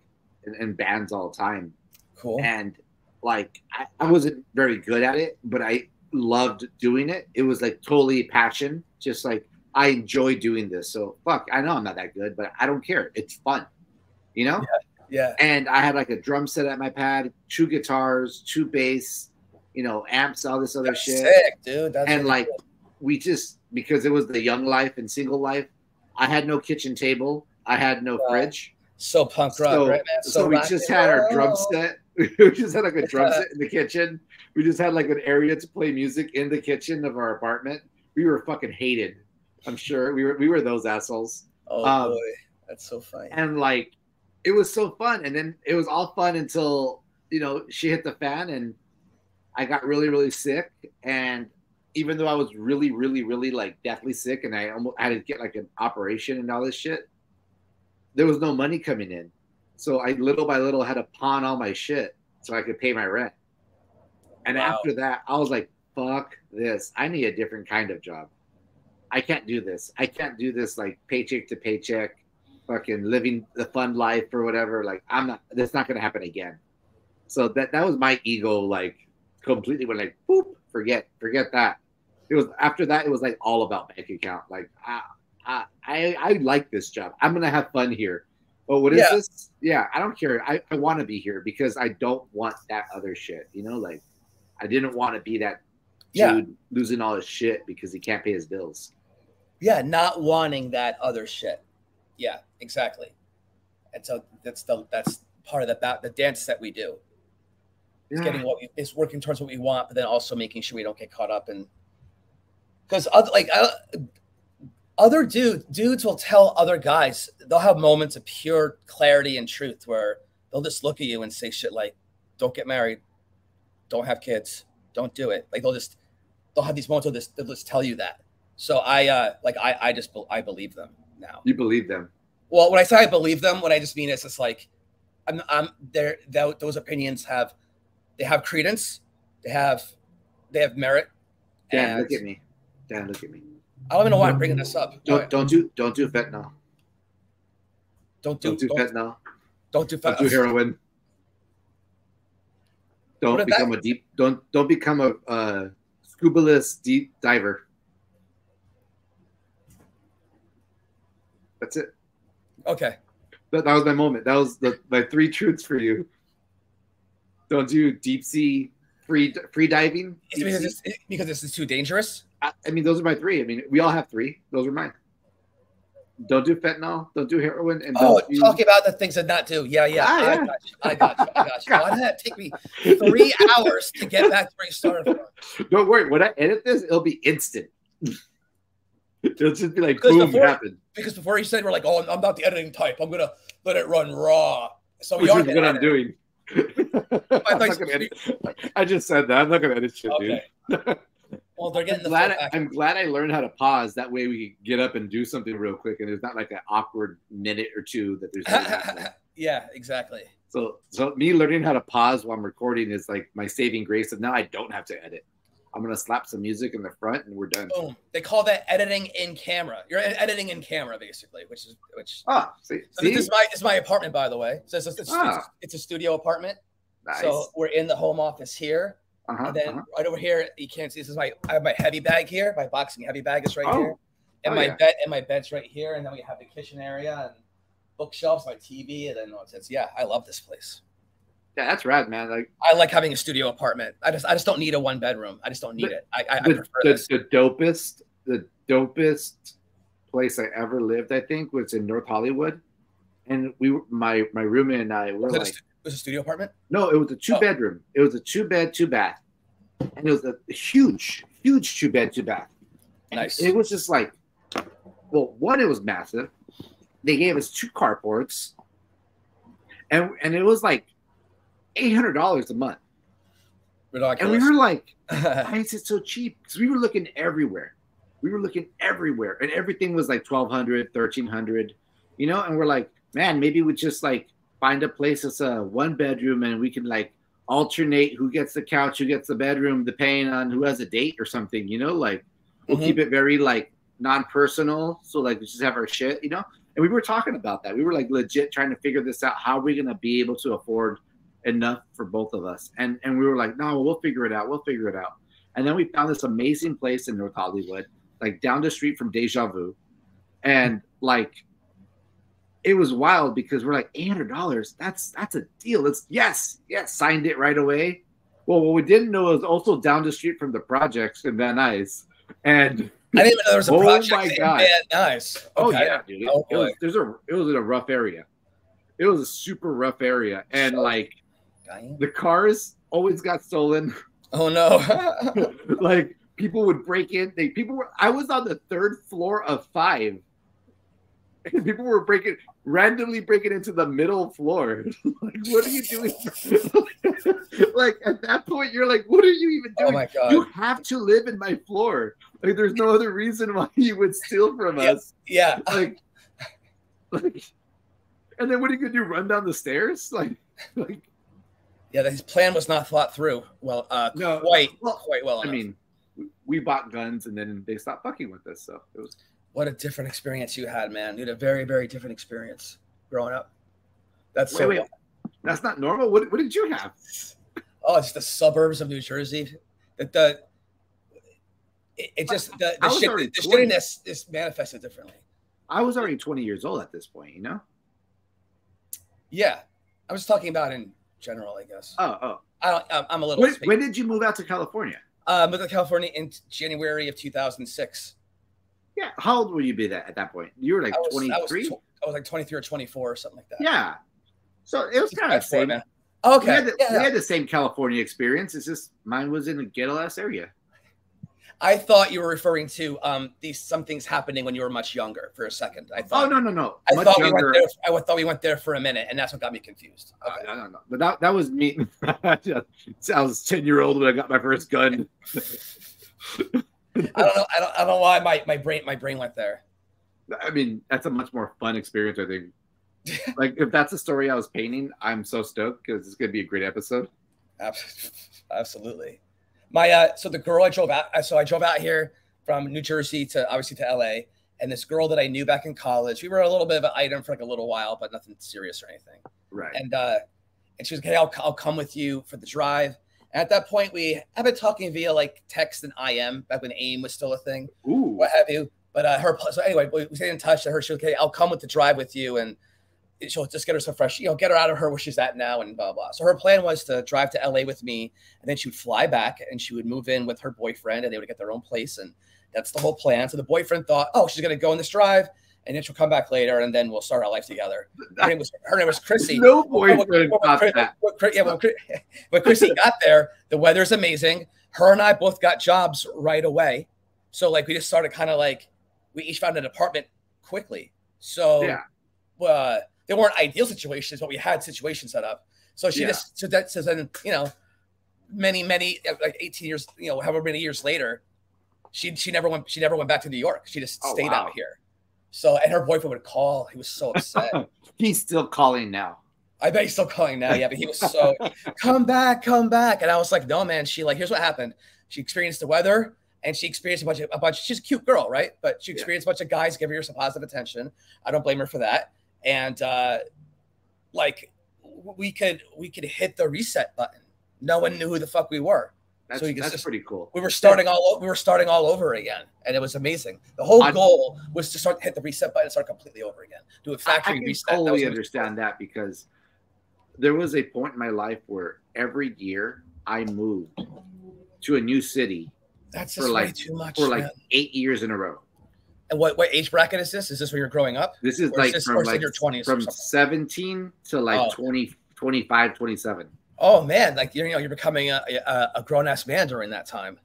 in bands all the time. Cool. And like I wasn't very good at it, but I loved doing it. It was like totally passion. Just like I enjoy doing this. So fuck, I know I'm not that good, but I don't care. It's fun, Yeah. And I had like a drum set at my pad, 2 guitars, 2 bass, amps, all this other shit. Sick, dude. That's and really like cool. We just, because it was the young life and single life, I had no kitchen table. I had no fridge. So punk rock, right, man? So we just had our drum set. We just had like a drum set in the kitchen. We just had like an area to play music in the kitchen of our apartment. We were fucking hated. I'm sure we were those assholes. Oh boy, that's so funny. And like, it was so fun. And then it was all fun until she hit the fan and I got really, really sick. And even though I was really, really, really like deathly sick, and I almost had to get like an operation and all this shit, there was no money coming in. So I little by little had to pawn all my shit so I could pay my rent. And after that, I was like, fuck this. I need a different kind of job. I can't do this. I can't do this like paycheck to paycheck, fucking living the fun life or whatever. Like that's not going to happen again. So that was my ego, like completely went like, boop, forget that. It was after that, it was like all about bank account. Like, I like this job. I'm going to have fun here. Oh, what is this? Yeah, I don't care. I want to be here because I don't want that other shit. Like I didn't want to be that dude losing all his shit because he can't pay his bills. Yeah, not wanting that other shit. Yeah, exactly. And so that's part of the dance that we do. It's getting it's working towards what we want, but then also making sure we don't get caught up in, because other dudes will tell other guys, they'll have moments of pure clarity and truth where they'll just look at you and say shit like, don't get married, don't have kids, don't do it. Like they'll have these moments where they'll just tell you that. So I believe them now. You believe them? Well, when I say I believe them, what I just mean is it's like I'm there. Those opinions have credence, they have merit. Dan, look at me. Dan, look at me. I don't even know why I'm bringing this up. Don't do fentanyl. Don't do fentanyl. Don't do fentanyl. Don't do heroin. Don't become a scuba-less deep diver. That's it. Okay. That was my moment. That was my 3 truths for you. Don't do deep sea free diving. Because this is too dangerous. I mean, those are my 3. I mean, we all have 3. Those are mine. Don't do fentanyl. Don't do heroin. And talking about the things to not do. Yeah. I got you. Why did that take me 3 hours to get back to where you started from? Don't worry. When I edit this, it'll be instant. It'll just be like, boom, happened. Because before you said, we're like, oh, I'm not the editing type. I'm going to let it run raw. So which is what I'm doing. I just said that. I'm not going to edit shit, dude. Well, they're getting I'm glad I learned how to pause. That way we can get up and do something real quick, and there's not like an awkward minute or two that there's. Yeah, exactly. So me learning how to pause while I'm recording is like my saving grace. And now I don't have to edit. I'm gonna slap some music in the front, and we're done. Boom. They call that editing in camera. You're editing in camera, basically, which. See? This is my apartment, by the way. So it's a studio apartment. Nice. So we're in the home office here. And then right over here, you can't see. This is I have my heavy bag here. My boxing heavy bag is right here, and my bed's right here. And then we have the kitchen area and bookshelves, my TV, and then I love this place. Yeah, that's rad, man. Like I like having a studio apartment. I just don't need a 1-bedroom. I just don't need it. I prefer this. The dopest place I ever lived, I think, was in North Hollywood, and my roommate and I were like. It was a studio apartment? No, it was a 2-bedroom. It was a 2-bed, 2-bath. And it was a huge 2-bed, 2-bath. Nice. And it was just like, well, one, it was massive. They gave us 2 carports. And it was like $800 a month. Ridiculous. And we were like, why is it so cheap? Because we were looking everywhere. And everything was like $1,200, $1,300, and we're like, man, maybe we just like find a place that's a 1-bedroom and we can like alternate who gets the couch, who gets the bedroom, depending on who has a date or something, like we'll keep it very like non-personal. So like we just have our shit, and we were talking about that. We were like legit trying to figure this out. How are we going to be able to afford enough for both of us? And we were like, no, we'll figure it out. And then we found this amazing place in North Hollywood, like down the street from Deja Vu. And like, it was wild because we're like $800. That's a deal. Yes, signed it right away. Well, what we didn't know was also down the street from the projects in Van Nuys, and I didn't even know there was a project my God. in Van Nuys. Okay. Oh yeah, dude. It was in a rough area. It was a super rough area, and like the cars always got stolen. Oh no! Like people would break in. I was on the 3rd floor of 5. And people were randomly breaking into the middle floor. Like, what are you doing? Like, at that point, you're like, what are you even doing? Oh my God. You have to live in my floor. Like, there's no other reason why you would steal from us. Yeah. Like, and then what are you going to do? Run down the stairs? Like. Yeah, his plan was not thought through. Well, quite well enough. I mean, we bought guns and then they stopped fucking with us. So it was. What a different experience you had, man. You had a very, very different experience growing up. That's wait. That's not normal. What did you have? Oh, it's the suburbs of New Jersey. The shittiness is manifested differently. I was already 20 years old at this point, Yeah, I was talking about in general, I guess. Oh. I'm a little. When did you move out to California? Moved to California in January of 2006. Yeah, how old would you be at that point? You were like 23? I was like 23 or 24 or something like that. Yeah. So it was kind of same. Okay. We had the same California experience. It's just mine was in a ghetto-ass area. I thought you were referring to some things happening when you were much younger for a second. I thought. Oh, no. I thought we went there for a minute, and that's what got me confused. Okay. No. But that was me. I was 10-year-old when I got my first gun. I don't know why my brain went there. I mean, that's a much more fun experience, I think. Like, if that's the story I was painting, I'm so stoked because it's gonna be a great episode. Absolutely. So the girl I drove out here from New Jersey to LA, and this girl that I knew back in college, we were a little bit of an item for like a little while, but nothing serious or anything. Right. And she was like, hey, I'll come with you for the drive. And at that point, we have been talking via like text and IM back when AIM was still a thing. Ooh. What have you. But so anyway, we stayed in touch. To her, she was okay, I'll come with the drive with you, and she'll just get her some fresh, get her out of her where she's at now and blah, blah. So her plan was to drive to LA with me, and then she would fly back and she would move in with her boyfriend, and they would get their own place. And that's the whole plan. So the boyfriend thought, oh, she's going to go on this drive, and then she'll come back later, and then we'll start our life together. Her name was Chrissy. No boyfriend thought that. When Chrissy got there, the weather's amazing. Her and I both got jobs right away. So like we just started kind of like, we each found an apartment quickly. So yeah. They weren't ideal situations, but we had situations set up. So she then, many, like 18 years, however many years later, she never went back to New York. She just stayed out here. So, and her boyfriend would call. He was so upset. He's still calling now. I bet he's still calling now. Yeah, but he was so, come back. And I was like, no, man. Here's what happened. She experienced the weather, and she experienced a bunch. She's a cute girl, right? But she experienced a bunch of guys giving her some positive attention. I don't blame her for that. And we could hit the reset button. No one knew who the fuck we were. That's pretty cool. We were starting all over again, and it was amazing. The whole goal was to hit the reset button and start completely over again. Do a factory reset. I totally understand that, because there was a point in my life where every year I moved to a new city. That's just way too much. For like 8 years in a row. And what age bracket is this? Is this where you're growing up? This is from your 20s, from 17 to like 20, 25, 27. Oh man, like you're becoming a grown ass man during that time,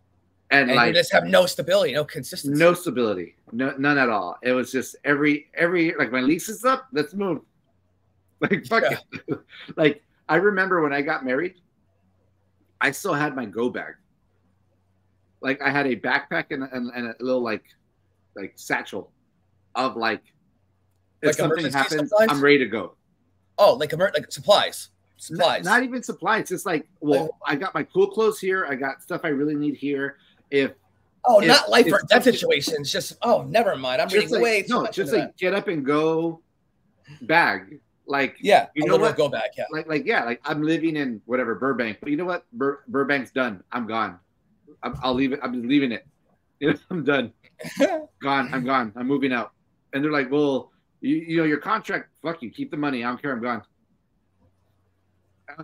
and like, you just have no stability, no consistency, none at all. It was just every like my lease is up, let's move. Like fuck it. Like I remember when I got married, I still had my go bag. Like I had a backpack and a little like satchel of like if something happens, supplies? I'm ready to go. Oh, like supplies. Not even supplies. It's just like, well, I got my cool clothes here. I got stuff I really need here. Not life or death situations. Just never mind. I'm reading way too much. Just like get up and go bag. Like you know what? Go back. Yeah. Like I'm living in whatever Burbank, but you know what? Burbank's done. I'm gone. I'll leave it. I'm leaving it. I'm done. Gone. I'm gone. I'm moving out. And they're like, well, your contract. Fuck you. Keep the money. I don't care. I'm gone.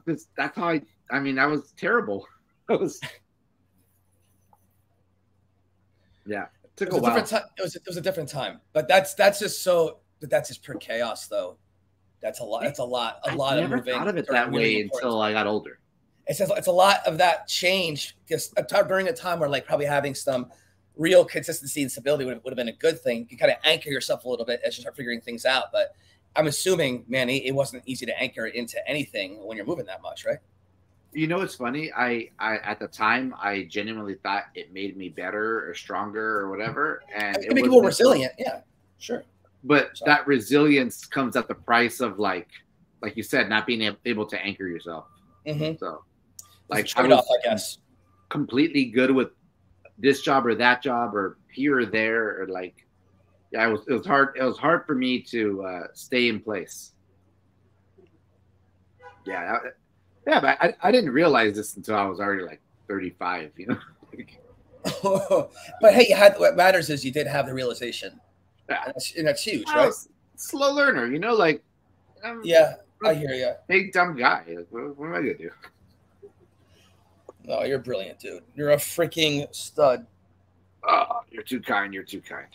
That's how I mean, that was terrible. It was took a while. It was a different time. But that's just pure chaos though. That's a lot. That's a lot of moving. I never thought of it that way until I got older. It's a lot of that change just during a time where like probably having some real consistency and stability would have been a good thing. You kind of anchor yourself a little bit as you start figuring things out. But I'm assuming, Manny, it wasn't easy to anchor into anything when you're moving that much, right? You know, it's funny. I at the time, I genuinely thought it made me better or stronger or whatever. And it made you more resilient. Yeah, sure. But that resilience comes at the price of like you said, not being able to anchor yourself. Mm-hmm. So, like, trade-off, I guess. Completely good with this job or that job or here or there or like. Yeah, it was hard. It was hard for me to stay in place. Yeah, but I didn't realize this until I was already like 35. But hey, what matters is you did have the realization. Yeah, and that's huge, right? Slow learner, like. I hear you. Big dumb guy. Like, what am I gonna do? No, you're brilliant, dude. You're a freaking stud. Oh, you're too kind. You're too kind.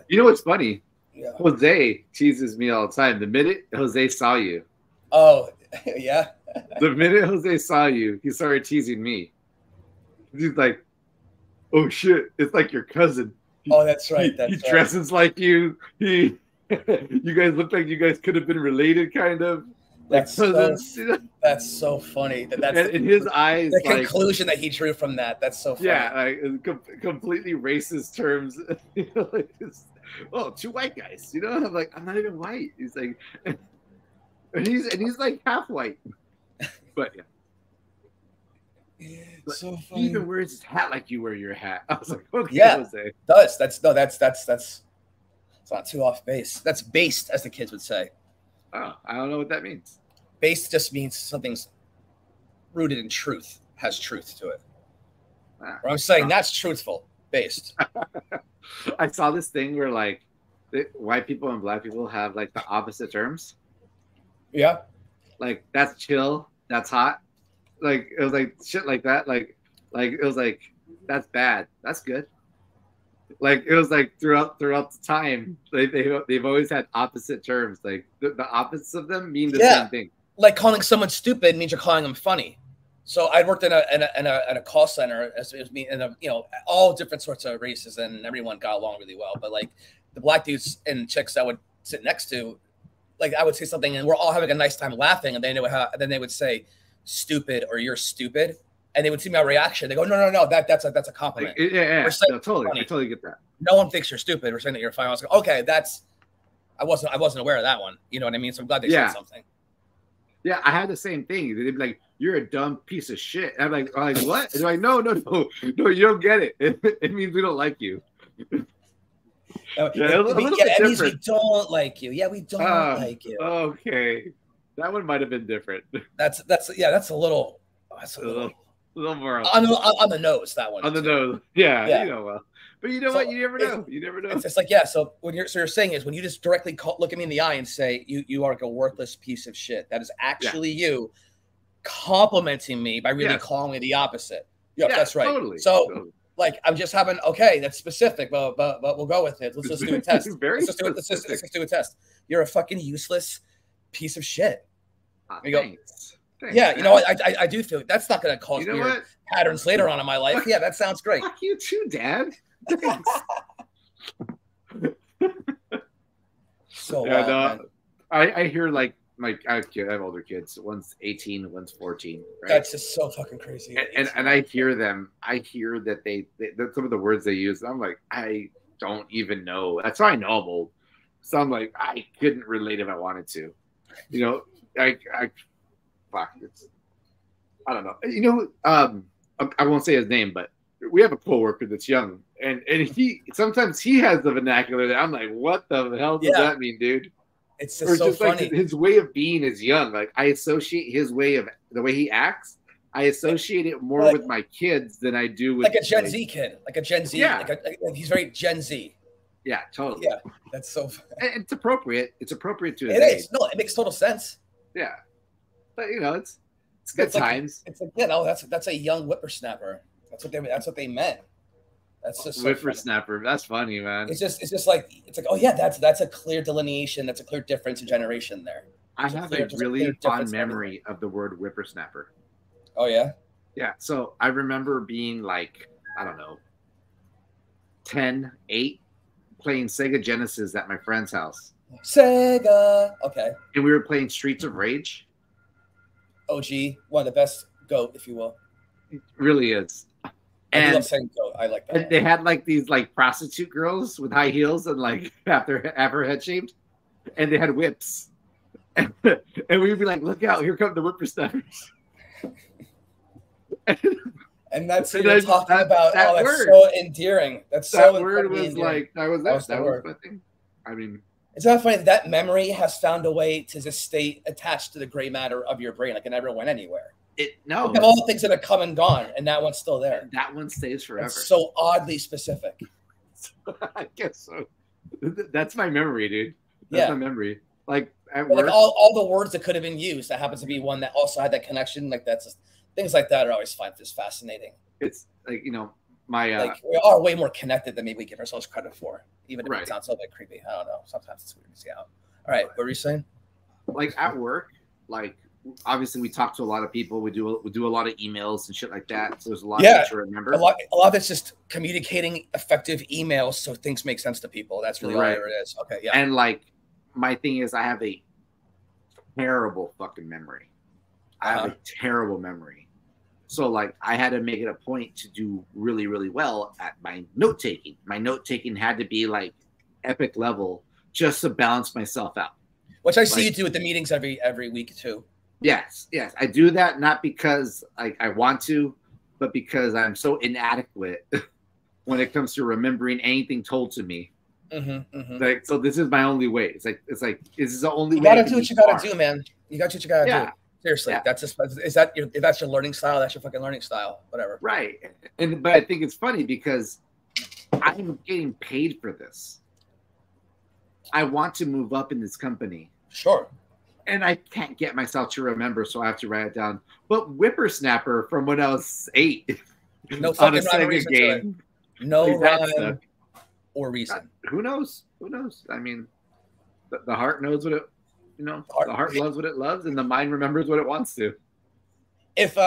You know what's funny? Yeah. Jose teases me all the time. The minute Jose saw you, oh, Yeah. The minute Jose saw you, he started teasing me. He's like, "Oh shit, it's like your cousin." Oh, that's right. He dresses like you. You guys look like you guys could have been related, kind of. Like cousins. That's so funny. That's in his eyes, the conclusion that he drew from that. That's so funny. Yeah, like completely racist terms. Like oh, two white guys. I'm like, I'm not even white. He's like, and he's like half white. But yeah. So funny. He even wears his hat like you wear your hat. I was like, okay, yeah, Jose. That's it's not too off base. That's based, as the kids would say. Oh, I don't know what that means. Based just means something's rooted in truth, has truth to it. Or I'm saying that's truthful. Based. I saw this thing where like white people and black people have like the opposite terms. Yeah. Like that's chill, that's hot. Like it was like shit like that. Like it was like that's bad, that's good. Like it was like throughout the time, they've always had opposite terms. Like the opposites of them mean the same thing. Like calling someone stupid means you're calling them funny. So I worked in a call center as it was me, and all different sorts of races, and everyone got along really well. But like the black dudes and chicks I would sit next to, like I would say something, and we're all having a nice time laughing, and then they would say stupid or you're stupid, and they would see my reaction. They go, no, that's a compliment. Yeah. No, totally, I totally get that. No one thinks you're stupid. We're saying that you're fine. I was like, okay, I wasn't aware of that one. You know what I mean? So I'm glad they said something. Yeah, I had the same thing. They'd be like, "You're a dumb piece of shit." And I'm like, what? And they're like, no, you don't get it. It means we don't like you. It means we don't like you. Yeah, we don't like you. Okay, that one might have been different. That's a little more on the nose. That one on the nose. Yeah. Well. But you know what? You never know. You never know. It's just like, so you're saying is when you just directly look at me in the eye and say you are like a worthless piece of shit. That is actually you complimenting me by really calling me the opposite. Yeah, that's right. Totally, so like I'm just having that's specific, but we'll go with it. Let's just do a test. Let's just do a test. You're a fucking useless piece of shit. Thanks. Yeah, I do feel that's not going to cause weird patterns later on in my life. Yeah, that sounds great. Fuck you too, Dad. Thanks. So I hear like I have older kids. One's 18, one's 14. Right? That's just so fucking crazy. And I hear them. I hear that they some of the words they use. I'm like, I don't even know. That's why I know I'm old. So I'm like, I couldn't relate if I wanted to. Fuck. I don't know. I won't say his name, but we have a coworker that's young, and he sometimes he has the vernacular that I'm like, what the hell does that mean, dude? It's just funny. Like his way of being is young. Like I associate the way he acts. I associate it more with my kids than I do with like a Gen Z kid, like a Gen Z. Yeah, he's very Gen Z. Yeah, totally. Yeah, that's so funny. And it's appropriate. It's appropriate to his age. Is. No, it makes total sense. Yeah, but it's good times. It's like that's a young whippersnapper. That's what they meant. That's just whippersnapper. That's funny, man. It's like oh yeah, that's a clear delineation. That's a clear difference in generation there. I have a really fond memory of the word whippersnapper. Oh yeah. Yeah. So I remember being like, I don't know, 10, 8, playing Sega Genesis at my friend's house. Sega. Okay. And we were playing Streets of Rage. OG, one of the best GOAT, if you will. It really is. I love saying GOAT. I like that. They had like these like prostitute girls with high heels and like have her head shaved, and they had whips. And we'd be like, "Look out! Here come the whippersnappers." And that's what you're talking about. That's word. So endearing. That's so that word was endearing. Like that was my thing. I mean, it's not funny that memory has found a way to just stay attached to the gray matter of your brain, like it never went anywhere. No, all the things that have come and gone, and that one's still there. That one stays forever. It's so oddly specific. I guess so. That's my memory, dude. That's my memory. Like at work, like all the words that could have been used, that happens to be one that also had that connection. Like that's just, things like that are always just fascinating. It's like my like we are way more connected than maybe we give ourselves credit for, even if it sounds a little bit creepy. I don't know. Sometimes it's weird to see out. All right, what were you saying? Like at work, like obviously we talk to a lot of people. We do a lot of emails and shit like that. So there's a lot to remember. A lot of it's just communicating effective emails so things make sense to people. That's really all it is. Okay, yeah. And like my thing is I have a terrible fucking memory. I have a terrible memory. So like I had to make it a point to do really, really well at my note taking. My note taking had to be like epic level just to balance myself out. Which I see you do at the meetings every week too. Yes. I do that not because I want to, but because I'm so inadequate when it comes to remembering anything told to me. Like, so this is my only way. It's like this is the only way. You gotta do what you gotta do, man. You got what you gotta do. Seriously, that's just if that's your learning style, that's your fucking learning style. Whatever. Right. But I think it's funny because I'm getting paid for this. I want to move up in this company. Sure. And I can't get myself to remember, so I have to write it down. But Whippersnapper from when I was 8 no on a Sega game. No rhyme or reason. Who knows? Who knows? I mean, the heart knows what it, the heart loves what it loves, and the mind remembers what it wants to. If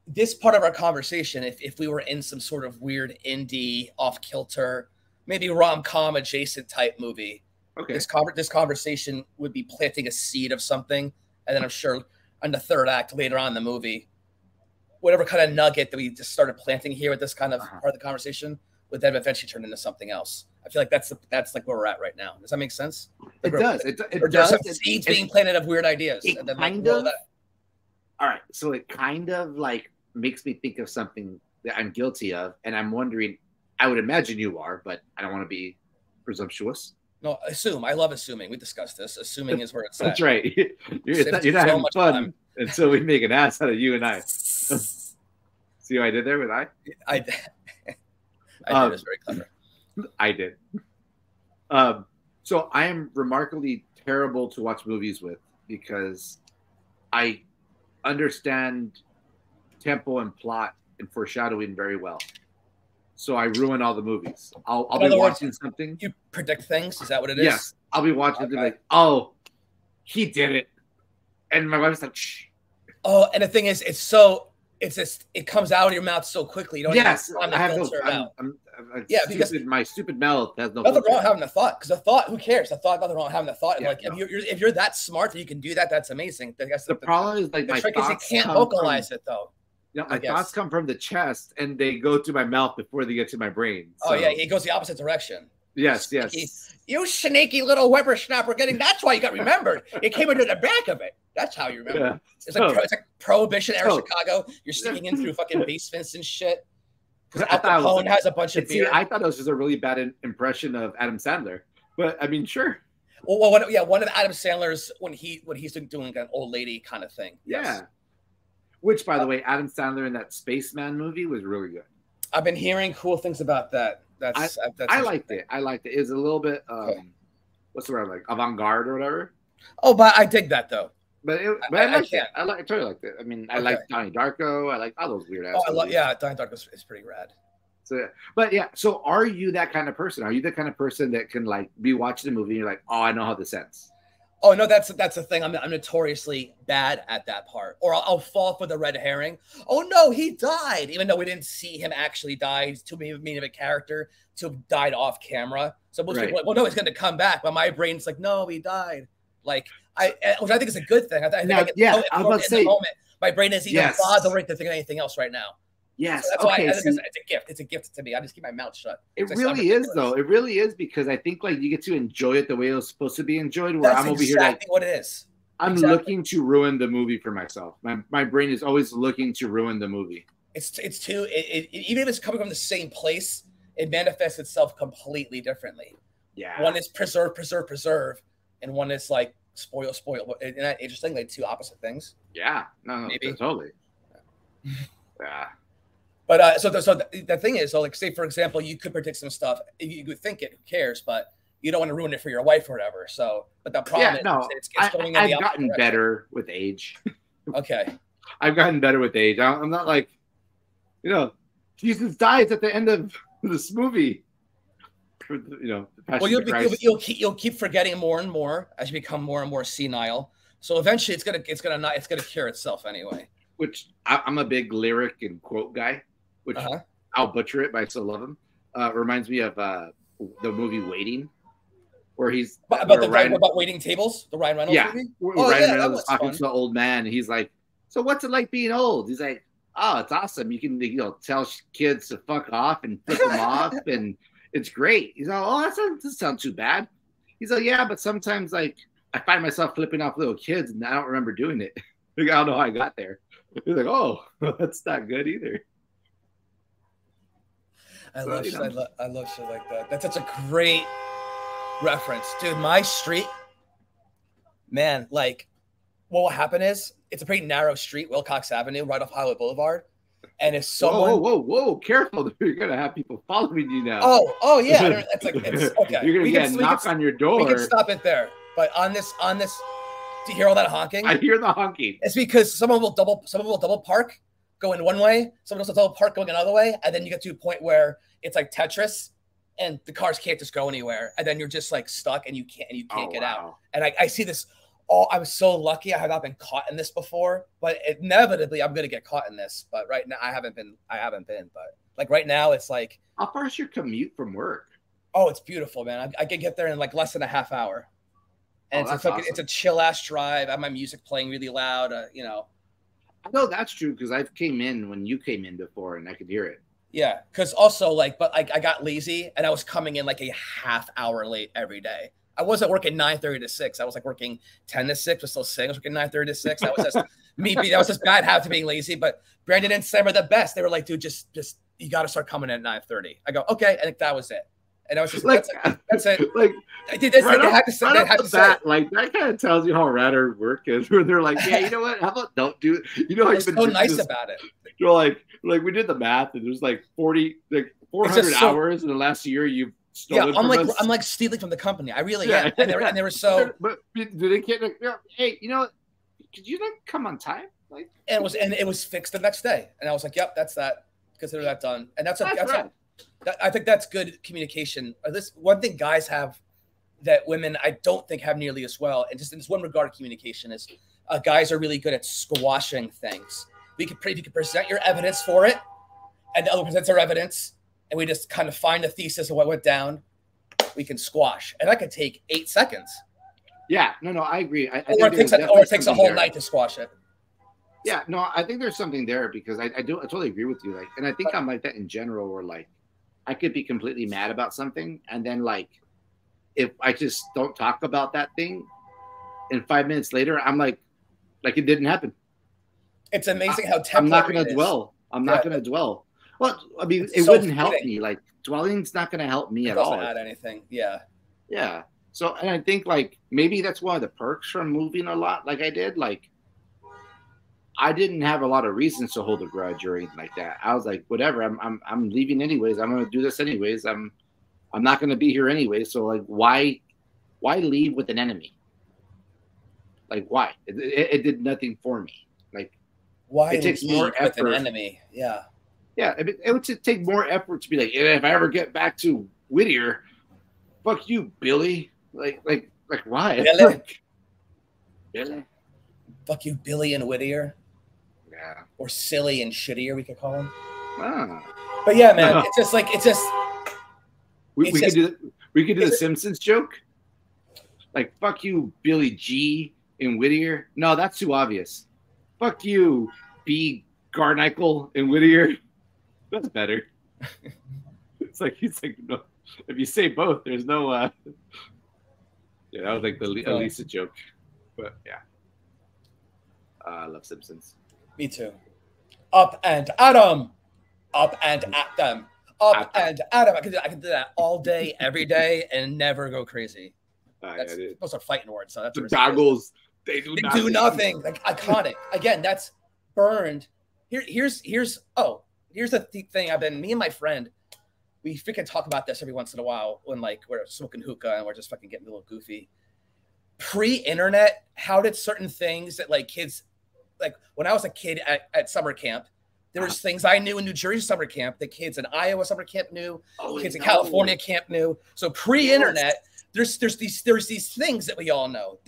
this part of our conversation, if we were in some sort of weird indie, off-kilter, maybe rom-com adjacent type movie, okay, this conversation would be planting a seed of something, and then I'm sure on the third act later on in the movie, whatever kind of nugget that we just started planting here with this kind of part of the conversation would then eventually turn into something else. I feel like that's like where we're at right now. Does that make sense? It does. It does. Seeds being planted of weird ideas. And then kind of. All right, so it kind of like makes me think of something that I'm guilty of, and I'm wondering. I would imagine you are, but I don't want to be presumptuous. No, assume. I love assuming. We discussed this. Assuming is where it's at. That's right. You're not having fun until we make an ass out of you and I. See what I did there with I? I did. It was very clever. I did. So I am remarkably terrible to watch movies with because I understand tempo and plot and foreshadowing very well. So I ruin all the movies. I'll be watching something. You predict things? Is that what it is? Yes. I'll be watching something like, oh, he did it. And my wife's like, shh. Oh, and the thing is, it comes out of your mouth so quickly. You don't even have to filter it out. Because my stupid mouth has no nothing wrong with having a thought. Because a thought, who cares? Nothing wrong with having a thought. And if you're that smart that you can do that, that's amazing. The problem is like the trick is you can't vocalize it though. My thoughts come from the chest and they go to my mouth before they get to my brain. So. Oh yeah, it goes the opposite direction. Yes. You sneaky little whippersnapper! That's why you got remembered. It came into the back of it. That's how you remember. Yeah. It's like Prohibition era Chicago. You're sneaking in through fucking basements and shit. Because Al Capone has a bunch of beer. I thought it was just a really bad impression of Adam Sandler. But I mean, sure. Well, one of Adam Sandler's when he's doing an old lady kind of thing. Yeah. Yes. Which, by the way, Adam Sandler in that Spaceman movie was really good. I've been hearing cool things about that. I liked it. It was a little bit, what's the word, like avant-garde or whatever. Oh, but I dig that though. But I liked it. I totally liked it. I mean, I like Donnie Darko. I like all those weird ass. Donnie Darko is pretty rad. So are you that kind of person? Are you the kind of person that can like be watching a movie and you're like, oh, I know how this ends? Oh no, that's the thing. I'm notoriously bad at that part, or I'll fall for the red herring. Oh no, he died, even though we didn't see him actually die. He's too mean of a character to have died off camera. So most people are like, well, no, he's going to come back, but my brain's like, no, he died. Like which I think is a good thing. I was about to say, moment, my brain isn't even bothering to think of anything else right now. Yes, so that's why it's a gift. It's a gift to me. I just keep my mouth shut. It really is, though. It really is because I think like you get to enjoy it the way it was supposed to be enjoyed. Where I'm over here like what it is. I'm looking to ruin the movie for myself. My brain is always looking to ruin the movie. It's too. Even if it's coming from the same place, it manifests itself completely differently. Yeah. One is preserve, and one is like spoil. Isn't that interesting? Like two opposite things. Yeah. No, maybe totally. Yeah. But so the thing is, so like say for example, you could predict some stuff. You could think it. Who cares? But you don't want to ruin it for your wife or whatever. So, but the problem is, it's going in the opposite I've gotten better with age. Okay. I've gotten better with age. I'm not like, Jesus dies at the end of this movie. Well, you'll keep forgetting more and more as you become more and more senile. So eventually it's gonna cure itself anyway. Which I'm a big lyric and quote guy, which I'll butcher it, but I still love him. Reminds me of the movie Waiting, where he's about waiting tables, the Ryan Reynolds movie. Ryan Reynolds is talking to the old man, and he's like, "So what's it like being old?" He's like, "Oh, it's awesome. You can tell kids to fuck off and flip them off, and it's great." He's like, "Oh, that doesn't sound too bad." He's like, "Yeah, but sometimes like I find myself flipping off little kids, and I don't remember doing it. I don't know how I got there." He's like, "Oh, that's not good either." I love shit like that. That's such a great reference, dude. My street, man. Like, what will happen is it's a pretty narrow street, Wilcox Avenue, right off Highway Boulevard. And if someone, whoa, careful! You're gonna have people following you now. Oh yeah. It's okay. You're gonna get a knock on your door. We can stop it there. But on this. Do you hear all that honking? I hear the honking. It's because someone will double park going one way, someone else will double park going another way, and then you get to a point where it's like Tetris, and the cars can't just go anywhere, and then you're just like stuck, and you can't get out. And I see this. I was so lucky I have not been caught in this before, but inevitably I'm gonna get caught in this. But right now I haven't been. But like right now it's like. How far is your commute from work? Oh, it's beautiful, man. I can get there in like less than a half hour. And it's a chill ass drive. I have my music playing really loud. I know that's true because I came in when you came in before and I could hear it. Yeah, because also I got lazy and I was coming in like a half hour late every day. I wasn't working 9:30 to 6. I was like working 10 to 6, but still saying I was working 9:30 to 6. That was just that was just bad habit to being lazy. But Brandon and Sam are the best. They were like, dude, just you got to start coming in at 9:30. I go, okay, I think that was it. And I was just like, that's it. Like, they had to say that. Like, that kind of tells you how rad our work is. Where they're like, yeah, you know what? How about don't do it? You know how you've been so nice about it. You're like we did the math, and there's like 400 hours in the last year you've stolen. Yeah, I'm like stealing from the company. I really am. And they were so. But do they get like, hey, you know, could you like come on time? Like, and it was fixed the next day, and I was like, yep, that's that. Consider that done. And that's right. I think that's good communication. This one thing guys have that women I don't think have nearly as well, and just in this one regard, communication is guys are really good at squashing things. You can present your evidence for it, and the other presents their evidence, and we just kind of find the thesis of what went down. We can squash, and that could take 8 seconds. Yeah, no, I agree. Or it takes a whole night to squash it. Yeah, no, I think there's something there because I totally agree with you. Like, and I think I'm like that in general, where like. I could be completely mad about something, and then like, if I just don't talk about that thing, and 5 minutes later, I'm like it didn't happen. It's amazing how I'm not going to dwell. I'm not going to dwell. Well, I mean, it wouldn't help me. Like dwelling's not going to help me at all. Doesn't add anything. Yeah. Yeah. So, and I think like maybe that's one of the perks from moving a lot, like I did. Like, I didn't have a lot of reasons to hold a grudge or anything like that. I was like, whatever, I'm leaving anyways. I'm going to do this anyways. I'm not going to be here anyway. So like, why leave with an enemy? Like, why? It did nothing for me. Like, why it takes more effort. With an enemy? Yeah. Yeah. It would take more effort to be like, if I ever get back to Whittier, fuck you, Billy. Like why? Billy. Billy. Fuck you, Billy and Whittier. Yeah. Or silly and shittier, we could call him. Ah. But yeah, man, it's just we could do the Simpsons joke. Like, fuck you, Billy G in Whittier. No, that's too obvious. Fuck you, B Garnicle in Whittier. That's better. It's like no. If you say both, there's no yeah, that was like the Elisa joke. But yeah. I love Simpsons. Me too. Up and at 'em. Up and at them. Up and at 'em. I can do that all day, every day, and never go crazy. Those are fighting words. So that's the goggles. They do nothing. Like iconic. Again, that's burned. Here's the thing. Me and my friend, we freaking talk about this every once in a while when like we're smoking hookah and we're just fucking getting a little goofy. Pre-internet, how did certain things that like kids, like when I was a kid at summer camp, there was things I knew in New Jersey summer camp that kids in Iowa summer camp knew, kids in California camp knew. So pre-internet, there's these things that we all know.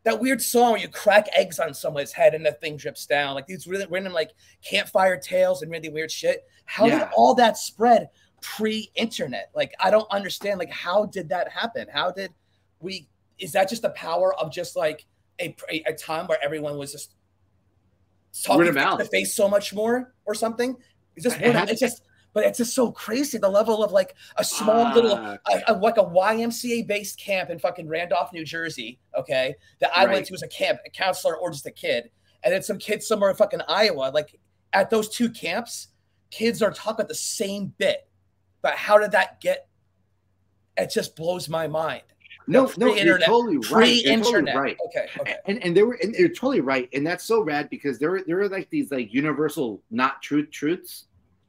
that weird song where you crack eggs on someone's head and the thing drips down. Like these really random like campfire tales and really weird shit. How did all that spread pre-internet? Like I don't understand. Like how did that happen? How did we? Is that just the power of just like a time where everyone was just talking face to face so much more or something? It's just it's just. But it's just so crazy, the level of like a small little, like a YMCA based camp in fucking Randolph, New Jersey, okay, that I went to as a camp, a counselor or just a kid. And then some kids somewhere in fucking Iowa. Like at those two camps, kids are talking about the same bit. But how did that get? It just blows my mind. No, you're totally right. Pre-internet. Right. Okay. And you're totally right. And that's so rad because there were like these like universal not truths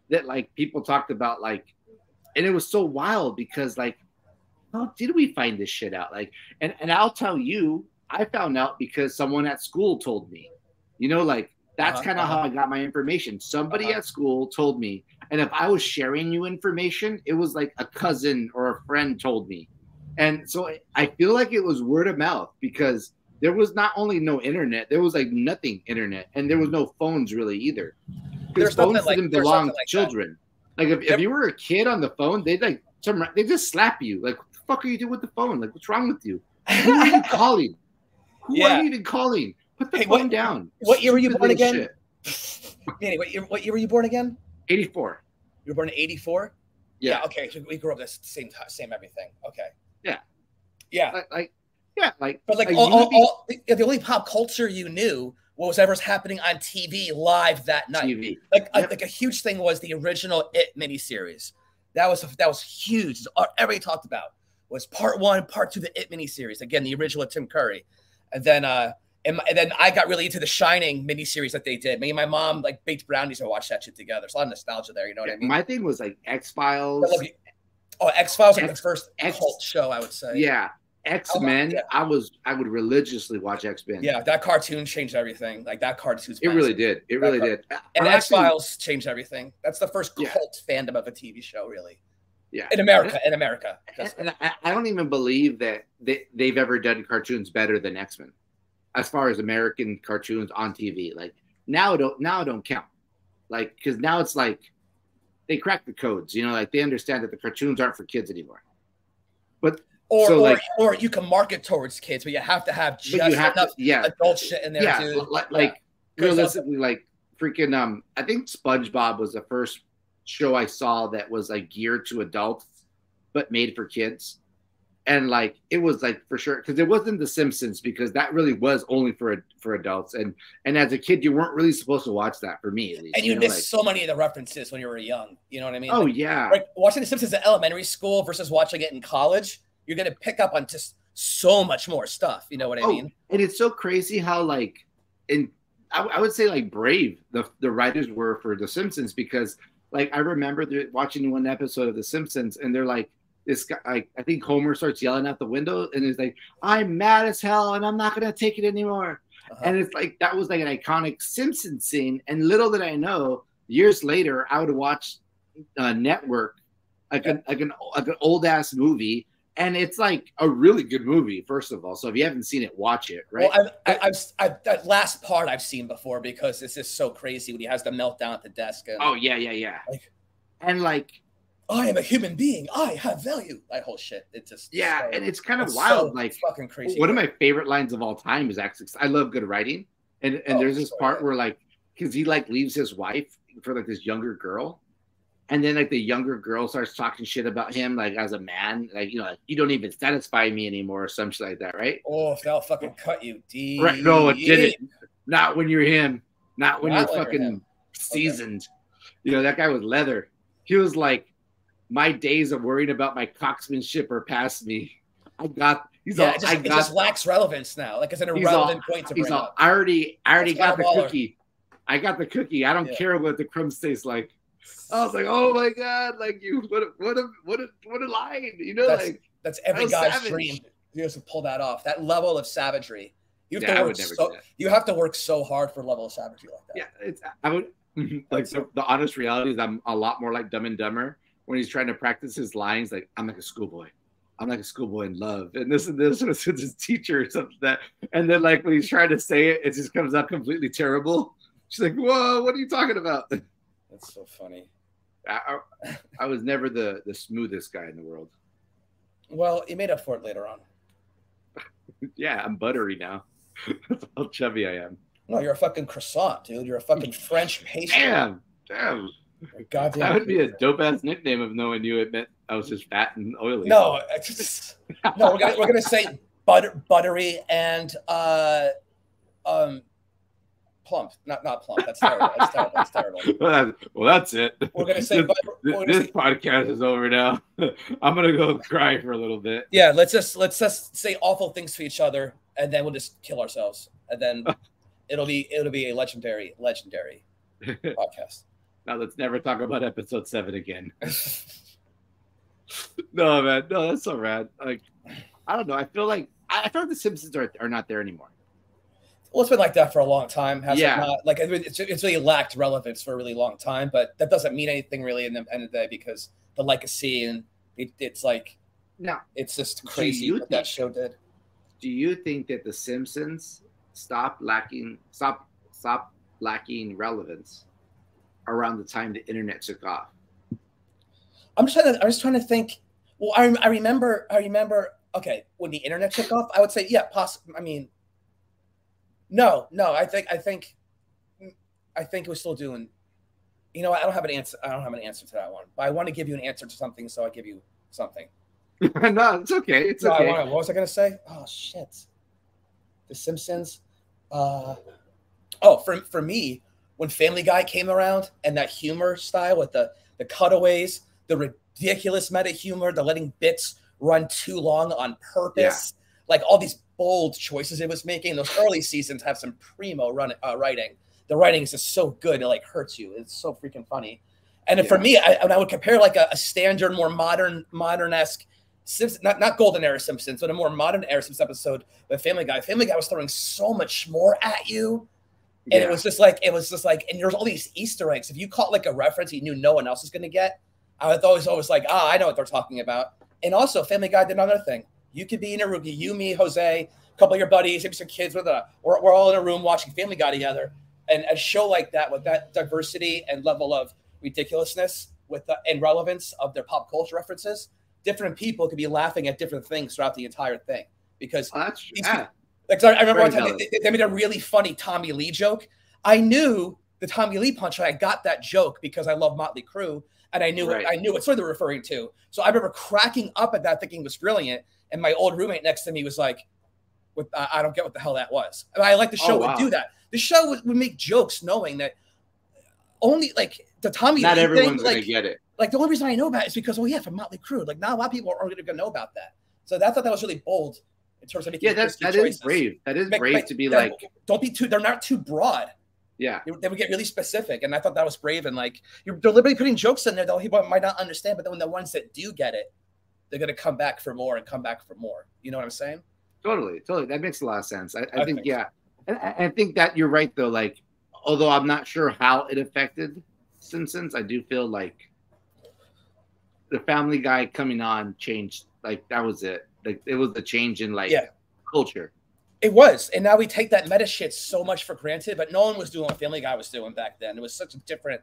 that like people talked about, like, and it was so wild because like, how did we find this shit out? Like, and I'll tell you, I found out because someone at school told me, you know, like that's kind of how I got my information. Somebody at school told me, and if I was sharing you information, it was like a cousin or a friend told me. And so I feel like it was word of mouth because there was not only no internet, there was like nothing internet, and there was no phones really either. Because phones didn't belong to children. Like if you were a kid on the phone, they just slap you. Like, what the fuck are you doing with the phone? Like, what's wrong with you? Who are you calling? Who are you even calling? Put the phone down. What year were you born again? Manny, what year were you born again? 84. You were born in 84? Yeah. Okay. So we grew up the same everything. Okay. Yeah. Yeah. But like the only pop culture you knew what was ever happening on TV live that night. Like a huge thing was the original It miniseries. That was huge. Everybody talked about was part 1, part 2, the It miniseries. Again, the original with Tim Curry, and then I got really into the Shining miniseries that they did. Me and my mom like baked brownies and watched that shit together. There's a lot of nostalgia there. You know what I mean? My thing was like X-Files. X-Files was like the first cult show, I would say. Yeah. X-Men, I would religiously watch X-Men. Yeah, that cartoon changed everything. Like that cartoon's massive. It really did. It really did. And X-Files changed everything. That's the first cult fandom of a TV show, really. Yeah. In America. And I don't even believe that they've ever done cartoons better than X-Men, as far as American cartoons on TV. Like now it don't count. Like because now it's like they crack the codes. You know, like they understand that the cartoons aren't for kids anymore. But or you can market towards kids, but you have to have just enough adult shit in there. Yeah, like realistically, like freaking I think SpongeBob was the first show I saw that was like geared to adults, but made for kids. And like it was like for sure because it wasn't The Simpsons because that really was only for adults. And as a kid, you weren't really supposed to watch that for me at least. And you missed so many of the references when you were young. You know what I mean? Oh yeah. Like watching The Simpsons in elementary school versus watching it in college. You're going to pick up on just so much more stuff. You know what I mean? And it's so crazy how like, I would say like brave the writers were for The Simpsons because like, I remember watching one episode of The Simpsons and they're like, this guy, I think Homer starts yelling out the window and he's like, I'm mad as hell and I'm not going to take it anymore. And it's like, that was like an iconic Simpsons scene. And little did I know, years later, I would watch Network, an old ass movie. And it's like a really good movie, first of all. So if you haven't seen it, watch it, right? Well, I've that last part I've seen before because it's just so crazy when he has the meltdown at the desk. And, Like, and like, I am a human being. I have value. That whole shit. It's just and it's kind of wild. Like fucking crazy. One of my favorite lines of all time is actually I love good writing, and there's this part where like because he like leaves his wife for like this younger girl. And then like the younger girl starts talking shit about him, like as a man, like, you know, like, you don't even satisfy me anymore or some shit like that. Right. Oh, if that'll fucking cut you. Right. No, it didn't. Not when you're him. Not when you're fucking seasoned. Okay. You know, that guy was leather. He was like, my days of worrying about my cocksmanship are past me. It just lacks relevance now. Like it's an irrelevant point to bring up. I already got the cookie. I got the cookie. I don't care what the crumbs taste like. I was like, oh my god, like you, what a line, you know, that's every guy's dream. You have to pull that off. That level of savagery. You have to work so hard for a level of savagery like that. Yeah, I would like the honest reality is I'm a lot more like Dumb and Dumber when he's trying to practice his lines. Like I'm like a schoolboy. I'm like a schoolboy in love, and this was his teacher or something that, and then like when he's trying to say it, it just comes out completely terrible. She's like, "Whoa, what are you talking about?" That's so funny. I was never the smoothest guy in the world. Well, you made up for it later on. Yeah, I'm buttery now. That's how chubby I am. No, you're a fucking croissant, dude. You're a fucking French pastry. Damn. Goddamn. That would be a dope ass nickname if no one knew it meant I was just fat and oily. No, no, we're gonna say buttery and plump. Not plump. That's terrible. That's terrible. Well, that's it. We're gonna say this podcast is over now. I'm gonna go cry for a little bit. Yeah, let's just say awful things to each other, and then we'll just kill ourselves, and then it'll be a legendary podcast. Now let's never talk about episode 7 again. No, man, no, that's so rad. Like, I don't know. I feel like the Simpsons are not there anymore. Well, it's been like that for a long time, hasn't it not? Like, it's really lacked relevance for a really long time, but that doesn't mean anything really in the end of the day because the legacy and it's like, no, it's just crazy what that show did. Do you think that the Simpsons stopped lacking relevance around the time the internet took off? I'm just trying to think. Well, I remember. Okay, when the internet took off, I would say yeah, possibly. I mean, no. I think it was still doing. You know, I don't have an answer. I don't have an answer to that one. But I want to give you an answer to something, so I give you something. No, it's okay. It's okay. What was I gonna say? Oh shit, The Simpsons. For me, when Family Guy came around and that humor style with the cutaways, the ridiculous meta humor, the letting bits run too long on purpose, like all these bold choices it was making. Those early seasons have some primo writing. The writing is just so good, it like hurts you. It's so freaking funny. And for me, I would compare like a standard, more modern-esque Simpsons, not golden era Simpsons, but a more modern era Simpsons episode with Family Guy. Family Guy was throwing so much more at you. And it was just like, and there's all these Easter eggs. If you caught like a reference you knew no one else was going to get, I was always like, I know what they're talking about. And also Family Guy did another thing. You could be in a room, you, me, Jose, a couple of your buddies, maybe some kids we're all in a room watching Family Guy together. And a show like that with that diversity and level of ridiculousness and relevance of their pop culture references, different people could be laughing at different things throughout the entire thing. Because that's true. Like, I remember one time they made a really funny Tommy Lee joke. I knew the Tommy Lee punchline. I got that joke because I love Motley Crue, and I knew what sort of they're referring to. So I remember cracking up at that, thinking it was brilliant. And my old roommate next to me was like, I don't get what the hell that was. And I like the show would do that. The show would make jokes knowing that only like the Tommy Lee everyone's thing, gonna get it. Like the only reason I know about it is because, from Motley Crue. Like not a lot of people aren't gonna know about that. So I thought that was really bold. In terms of making that is brave. That is brave to be like, don't be too. They're not too broad. Yeah, they would get really specific, and I thought that was brave. And like you're deliberately putting jokes in there that people might not understand, but then when the ones that do get it, they're gonna come back for more and come back for more. You know what I'm saying? Totally. That makes a lot of sense. I think and I think that you're right though. Like, although I'm not sure how it affected Simpsons, I do feel like the Family Guy coming on changed. Like that was it. Like it was the change in culture. It was. And now we take that meta shit so much for granted, but no one was doing what Family Guy was doing back then. It was such a different,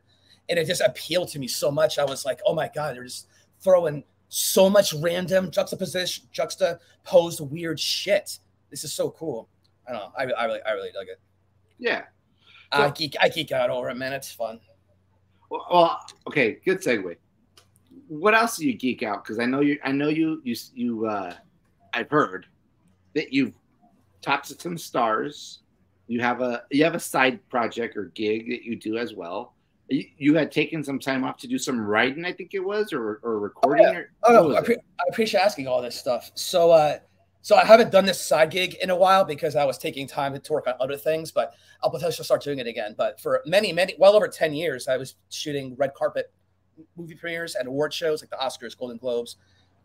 and it just appealed to me so much. I was like, oh my God, they're just throwing so much random juxtaposed weird shit. This is so cool. I don't know. I really dug it. Yeah. I geek out over it, man. It's fun. Well, okay, good segue. What else do you geek out? Because I know you. I've heard that you've talked to some stars. You have a side project or gig that you do as well. You had taken some time off to do some writing, I think it was, or recording. I appreciate asking all this stuff. So I haven't done this side gig in a while because I was taking time to work on other things, but I'll potentially start doing it again. But for many, well over 10 years, I was shooting red carpet movie premieres and award shows like the Oscars, Golden Globes,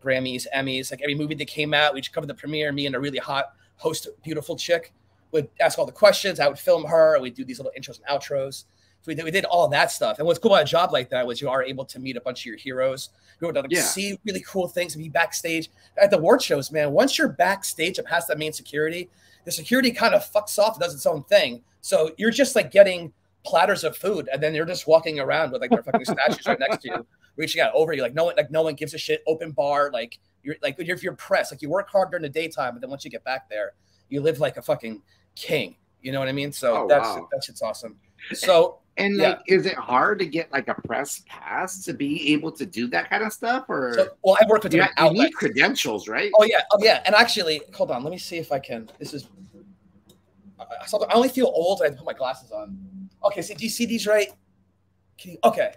Grammys, Emmys. Like every movie that came out, we'd cover the premiere. Me and a really hot host, beautiful chick, would ask all the questions. I would film her. We'd do these little intros and outros. So we did all of that stuff. And what's cool about a job like that was you are able to meet a bunch of your heroes. You're able to see really cool things and be backstage at the award shows, man. Once you're backstage and past that main security, the security kind of fucks off and does its own thing. So you're just like getting platters of food, and then you're just walking around with like their fucking statues right next to you, reaching out over you. Like no one gives a shit. Open bar, like you're pressed. Like you work hard during the daytime, but then once you get back there, you live like a fucking king. You know what I mean? So that shit's awesome. So and like, is it hard to get like a press pass to be able to do that kind of stuff? Or well, I work with you need credentials, right? Oh yeah. And actually, hold on, let me see if I can. This is I only feel old. I have to put my glasses on. Okay, so do you see these right? Okay,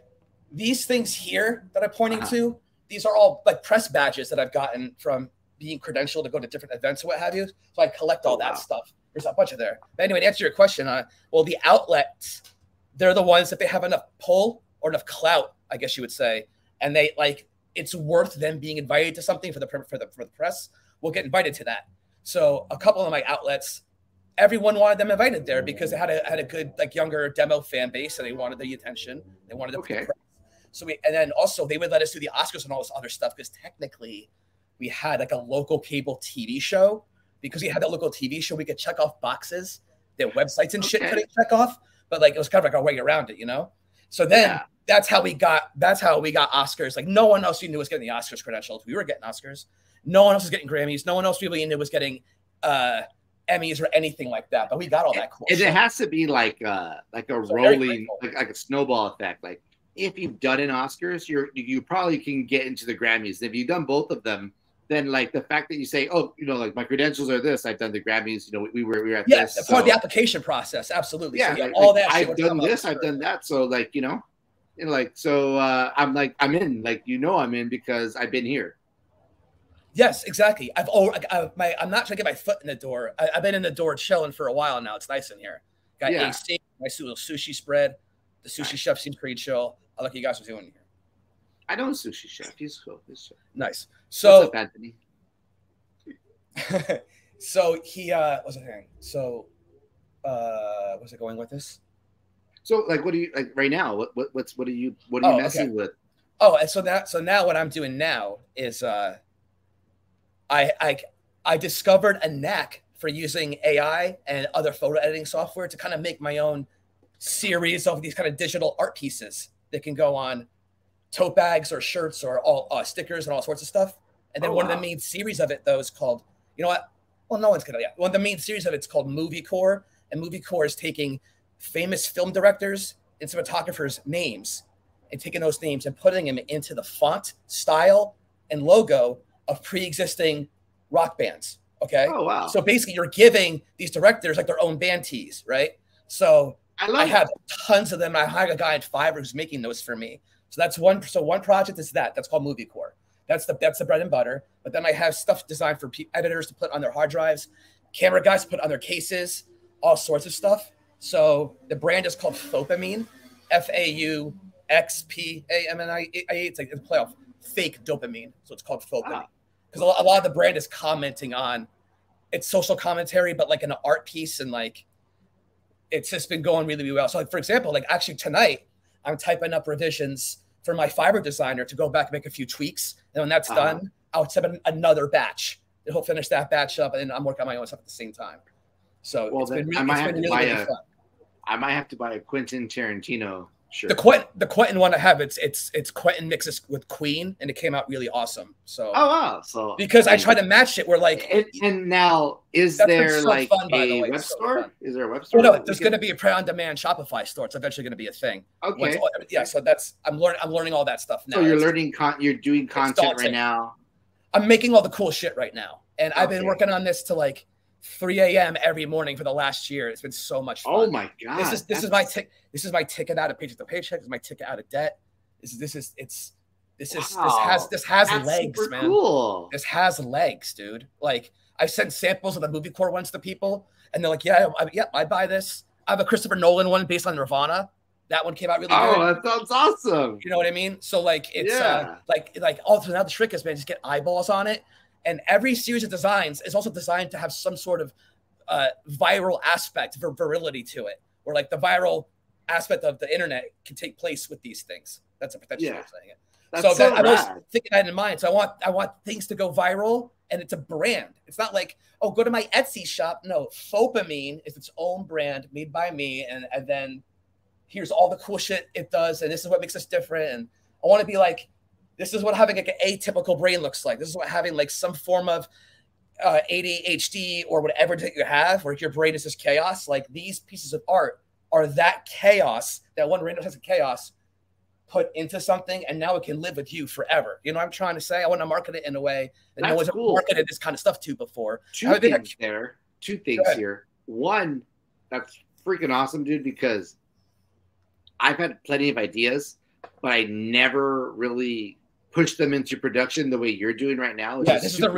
these things here that I'm pointing to, these are all like press badges that I've gotten from being credentialed to go to different events or what have you. So I collect all that stuff. There's a bunch of there. But anyway, to answer your question, well, the outlets, they're the ones that they have enough pull or enough clout, I guess you would say, and they like it's worth them being invited to something for the press. We'll get invited to that. So a couple of my outlets, everyone wanted them invited there because they had a good like younger demo fan base, and they wanted the attention. They wanted the so and then also they would let us do the Oscars and all this other stuff because technically we had like a local cable TV show. Because we had that local TV show, we could check off boxes that websites and shit couldn't check off, but like it was kind of like our way around it, you know. So then that's how we got Oscars. Like no one else we knew was getting the Oscars credentials. We were getting Oscars. No one else was getting Grammys. No one else we knew was getting Emmys or anything like that. But we got all that cool. And it has to be like a rolling, like a snowball effect. Like if you've done an Oscars, you probably can get into the Grammys. If you've done both of them, then like the fact that you say, oh, you know, like my credentials are this, I've done the Grammys, you know, we were at this. Yeah, part of the application process, absolutely. Yeah, so, like, all that. I've done this, I've done that. So like, you know, and like so I'm in, like, you know, I'm in because I've been here. Yes, exactly. I'm not trying to get my foot in the door. I've been in the door chilling for a while now. It's nice in here. Got AC, nice little sushi spread. The sushi chef seems pretty chill. I like you guys are doing here. I know a sushi chef. He's cool. Nice. So, what's up, Anthony? So he what's the thing? So what's it going with this? So like, what do you like right now? What are you messing with? Oh, and so now what I'm doing now is I discovered a knack for using AI and other photo editing software to kind of make my own series of these kind of digital art pieces that can go on tote bags or shirts or all stickers and all sorts of stuff. And then one of the main series of it, though, is called, you know what? Well, no one's going to, one of the main series of it's called Movie Core. And Movie Core is taking famous film directors and cinematographers' names and taking those names and putting them into the font, style, and logo of pre-existing rock bands. Okay. Oh, wow. So basically you're giving these directors like their own band tees, right? So I have tons of them. I hired a guy in Fiverr who's making those for me. So that's one. So one project is that's called Movie Core. That's the bread and butter. But then I have stuff designed for editors to put on their hard drives, camera guys to put on their cases, all sorts of stuff. So the brand is called Fopamine, FAUXPAMNI. It's like a play off fake dopamine. So it's called Fopamine. Because a lot of the brand is commenting on it's social commentary, but like an art piece, and like it's just been going really, really well. So like, for example, like actually tonight I'm typing up revisions for my Fiverr designer to go back and make a few tweaks. And when that's done, I'll type in another batch. And he'll finish that batch up, and then I'm working on my own stuff at the same time. So it's been really, fun. I might have to buy a Quentin Tarantino shirt. The Quentin one I have, it's Quentin mixes with Queen, and it came out really awesome. So so because I try to match it, we're like, and now is there like a web store? Is there a web store? Well, no, there's going to be a print-on-demand Shopify store. It's eventually going to be a thing. Okay. So I'm learning all that stuff now. So you're learning you're doing content right now. I'm making all the cool shit right now, and I've been working on this to like 3 a.m. every morning for the last year. It's been so much fun. Oh my god! This is my ticket out of paycheck to paycheck. This is my ticket out of debt. This has legs, man. Cool. This has legs, dude. Like I've sent samples of the Movie Core ones to people, and they're like, "Yeah, I buy this." I have a Christopher Nolan one based on Nirvana. That one came out really good. Oh, that sounds awesome. You know what I mean? So like it's like also now the trick is, man, just get eyeballs on it. And every series of designs is also designed to have some sort of viral aspect, virility to it. Or like the viral aspect of the internet can take place with these things. That's a potential way of saying it. That's so I'm always thinking that in mind. So I want things to go viral, and it's a brand. It's not like, oh, go to my Etsy shop. No, Fopamine is its own brand made by me, and then here's all the cool shit it does, and this is what makes us different. And I want to be like, this is what having like an atypical brain looks like. This is what having like some form of ADHD or whatever that you have, where your brain is just chaos. Like these pieces of art are that chaos, that one random sense of chaos put into something, and now it can live with you forever. You know what I'm trying to say? I want to market it in a way that no one's marketed this kind of stuff to before. Two things here. One, that's freaking awesome, dude, because I've had plenty of ideas, but I never really pushed them into production the way you're doing right now. Yeah, this is the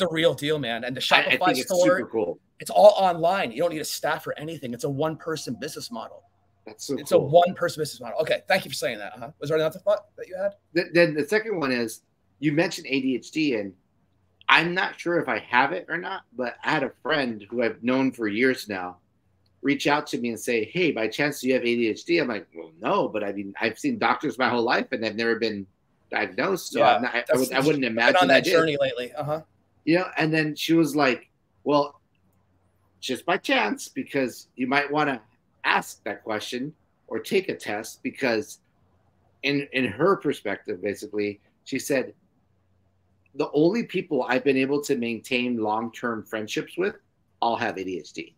real deal, man. And the Shopify store, super cool. It's all online. You don't need a staff or anything. It's a one-person business model. That's so it's cool. A one-person business model. Okay, thank you for saying that. Was there another thought that you had? Then the second one is, you mentioned ADHD, and I'm not sure if I have it or not, but I had a friend who I've known for years now reach out to me and say, hey, by chance, do you have ADHD? I'm like, well, no, but I mean, I've seen doctors my whole life, and I've never been diagnosed, so yeah, I wouldn't imagine on that journey lately. You know, and then she was like, well, just by chance, because you might want to ask that question or take a test, because in her perspective, basically, she said, the only people I've been able to maintain long-term friendships with all have ADHD.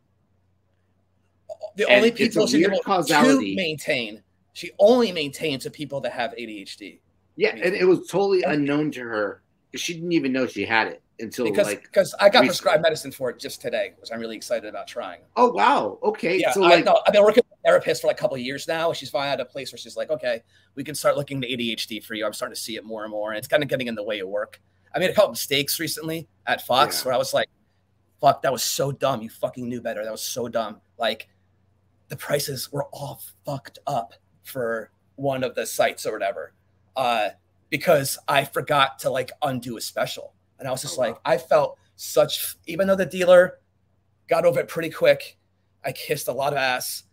The only people she's able to maintain, she only maintains the people that have ADHD. Yeah, and it was totally unknown to her, because she didn't even know she had it until because I got prescribed medicine for it just today, which I'm really excited about trying. Oh wow, okay. Yeah, so I've been working with a therapist for like a couple of years now. She's finally at a place where she's like, okay, we can start looking to ADHD for you. I'm starting to see it more and more, and it's kind of getting in the way of work. I made a couple mistakes recently at Fox where I was like, fuck, that was so dumb. You fucking knew better. That was so dumb. Like, the prices were all fucked up for one of the sites or whatever, because I forgot to like undo a special. And I was just I felt such, even though the dealer got over it pretty quick, I kissed a lot of ass,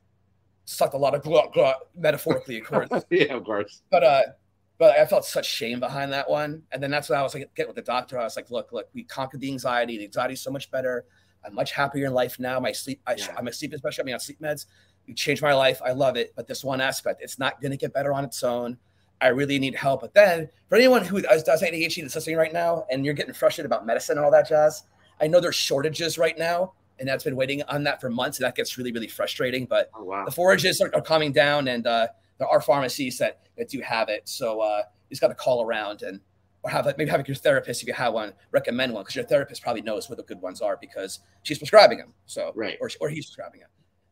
sucked a lot of glut, metaphorically, of course. Yeah, of course. But I felt such shame behind that one. And then that's when I was like, getting with the doctor. I was like, look, we conquered the anxiety. The anxiety is so much better. I'm much happier in life now. I'm a sleep specialist. I'm on sleep meds. You changed my life. I love it. But this one aspect, it's not going to get better on its own. I really need help. But then for anyone who does ADHD that's listening right now, and you're getting frustrated about medicine and all that jazz, I know there's shortages right now, and that's been waiting on that for months. And that gets really, really frustrating. But the forages are calming down, and there are pharmacies that do have it. So you just got to call around and or maybe have your therapist, if you have one, recommend one, because your therapist probably knows what the good ones are because she's prescribing them. So or he's prescribing it.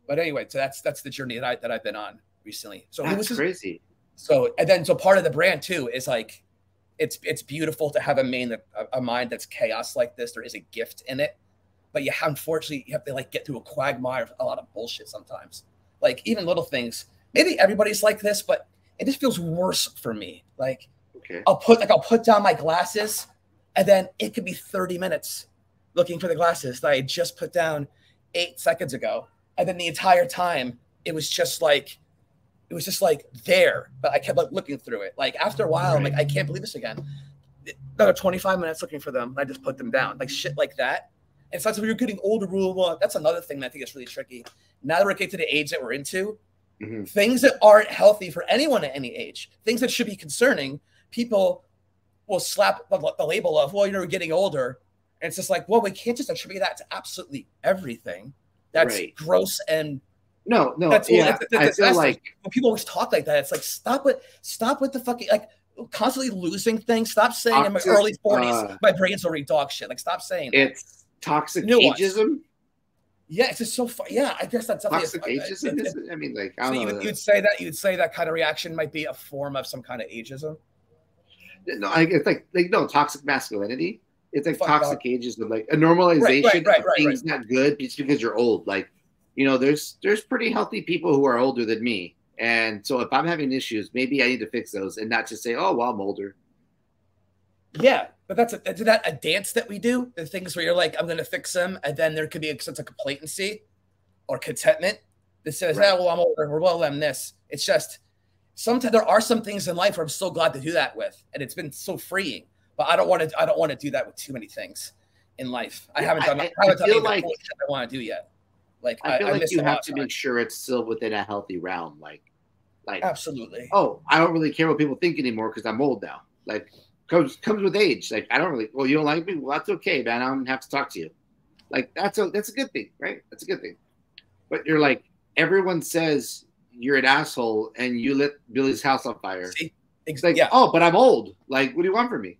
But anyway, so that's the journey that I've been on recently. So that's crazy. So part of the brand too is like, it's beautiful to have a mind that's chaos like this. There is a gift in it, but unfortunately you have to like get through a quagmire of a lot of bullshit sometimes. Like even little things. Maybe everybody's like this, but it just feels worse for me. Like I'll put down my glasses, and then it could be 30 minutes looking for the glasses that I just put down 8 seconds ago, and then the entire time it was just like there, but I kept like looking through it. Like after a while, I'm like, I can't believe this again. Another 25 minutes looking for them, and I just put them down, like shit like that. And it's like, so when you're getting older, that's another thing that I think is really tricky. Now that we're getting to the age that we're into, things that aren't healthy for anyone at any age, things that should be concerning, people will slap the label of, well, you're getting older. And it's just like, well, we can't just attribute that to absolutely everything. That's gross and no. That's, yeah, I feel like when people always talk like that, it's like, stop with the fucking, like, constantly losing things. Stop saying in my early 40s, my brain's already dog shit. Like, stop saying it's toxic ageism. Yeah, it's just so fun. Yeah, I guess that's toxic ageism. I mean, like, I don't know. You'd say that kind of reaction might be a form of some kind of ageism. No, it's like no toxic masculinity. It's like toxic ageism, like a normalization of things not good just because you're old. Like, you know, there's pretty healthy people who are older than me, and so if I'm having issues, maybe I need to fix those and not just say, oh, well, I'm older. Yeah, but is that a dance that we do? The things where you're like, I'm going to fix them, and then there could be a sense of complacency or contentment that says, "Yeah, well, I'm older," or "Well, I'm this." It's just sometimes there are some things in life where I'm so glad to do that with, and it's been so freeing. But I don't want to do that with too many things in life. I haven't done any of the cool shit I want to do yet. Like I feel like you have to make sure it's still within a healthy realm. Like absolutely. Oh, I don't really care what people think anymore because I'm old now. Like comes with age. Like I don't really. Well, you don't like me. Well, that's okay, man. I don't have to talk to you. Like that's a good thing, right? That's a good thing. But you're like, everyone says you're an asshole and you lit Billy's house on fire. See? It's like, oh, but I'm old. Like, what do you want from me?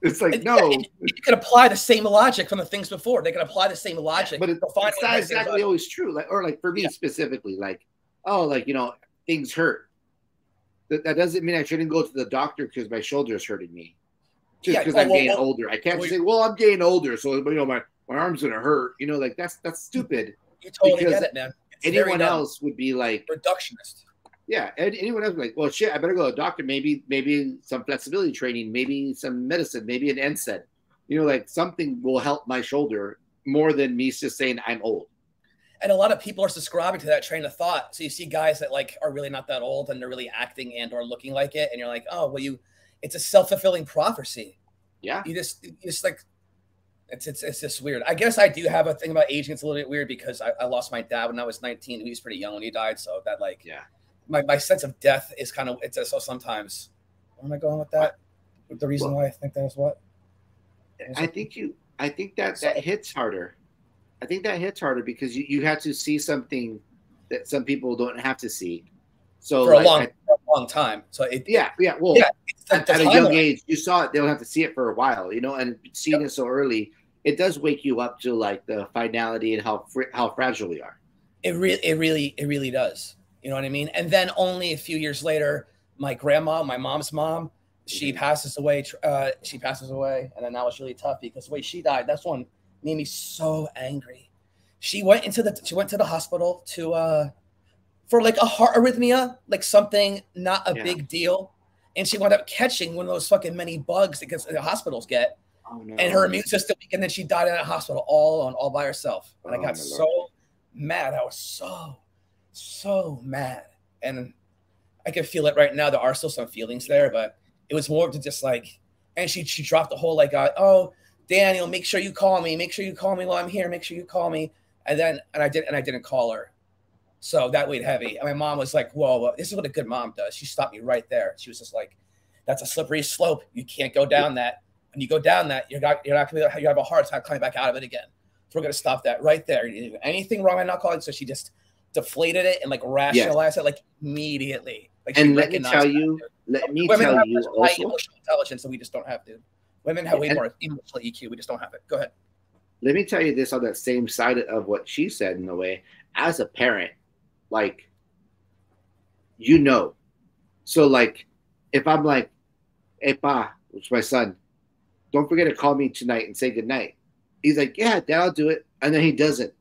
It's like, no. You can apply the same logic from the things before. They can apply the same logic. But it's not exactly always true. Like, or like for me specifically, like, oh, like, you know, things hurt. That doesn't mean I shouldn't go to the doctor because my shoulder is hurting me. Just because I'm getting older. I can't say, well, I'm getting older, so you know, my arm's gonna hurt. You know, like that's stupid. You totally get it, man. Anyone else would be like reductionist. Yeah, anyone else would be like, well, shit, I better go to the doctor. Maybe some flexibility training, maybe some medicine, maybe an NSAID. You know, like something will help my shoulder more than me just saying I'm old. And a lot of people are subscribing to that train of thought. So you see guys that like are really not that old and they're really acting and or looking like it, and you're like, oh, well, it's a self-fulfilling prophecy. Yeah, you just like. It's just weird. I guess I do have a thing about aging. It's a little bit weird because I lost my dad when I was 19. He was pretty young when he died. So that like, my sense of death is kind of, it's so sometimes, where am I going with that? The reason why I think that is what? I think that hits harder. I think that hits harder because you have to see something that some people don't have to see. So for a long time. So well, at a young age, you saw it. They don't have to see it for a while, you know, and seeing it so early, it does wake you up to like the finality and how fragile we are. It really does. You know what I mean? And then only a few years later, my grandma, my mom's mom, she passes away. And then that was really tough because the way she died, that's one made me so angry. She went to the hospital for like a heart arrhythmia, like something not a big deal. And she wound up catching one of those fucking many bugs that the hospitals get. Oh, no. And her immune system, and then she died in a hospital all by herself. And I got so mad. I was so mad. And I can feel it right now. There are still some feelings there, but it was more to just like, and she dropped the whole like, oh, Daniel, make sure you call me. Make sure you call me while I'm here. Make sure you call me. And I didn't call her. So that weighed heavy. And my mom was like, whoa, this is what a good mom does. She stopped me right there. She was just like, that's a slippery slope. You can't go down that. When you go down that, you're not going to have a hard time coming back out of it again. So we're going to stop that right there. You didn't do anything wrong by not calling. So she just deflated it and like rationalized it like immediately. Like, and let me tell you also, high emotional intelligence, so we just don't have to. Women have way more emotional EQ. We just don't have it. Go ahead. Let me tell you this on that same side of what she said in a way. As a parent, like, you know, so like, if I'm like, hey, pa, which is my son, don't forget to call me tonight and say goodnight. He's like, yeah, Dad, I'll do it. And then he doesn't.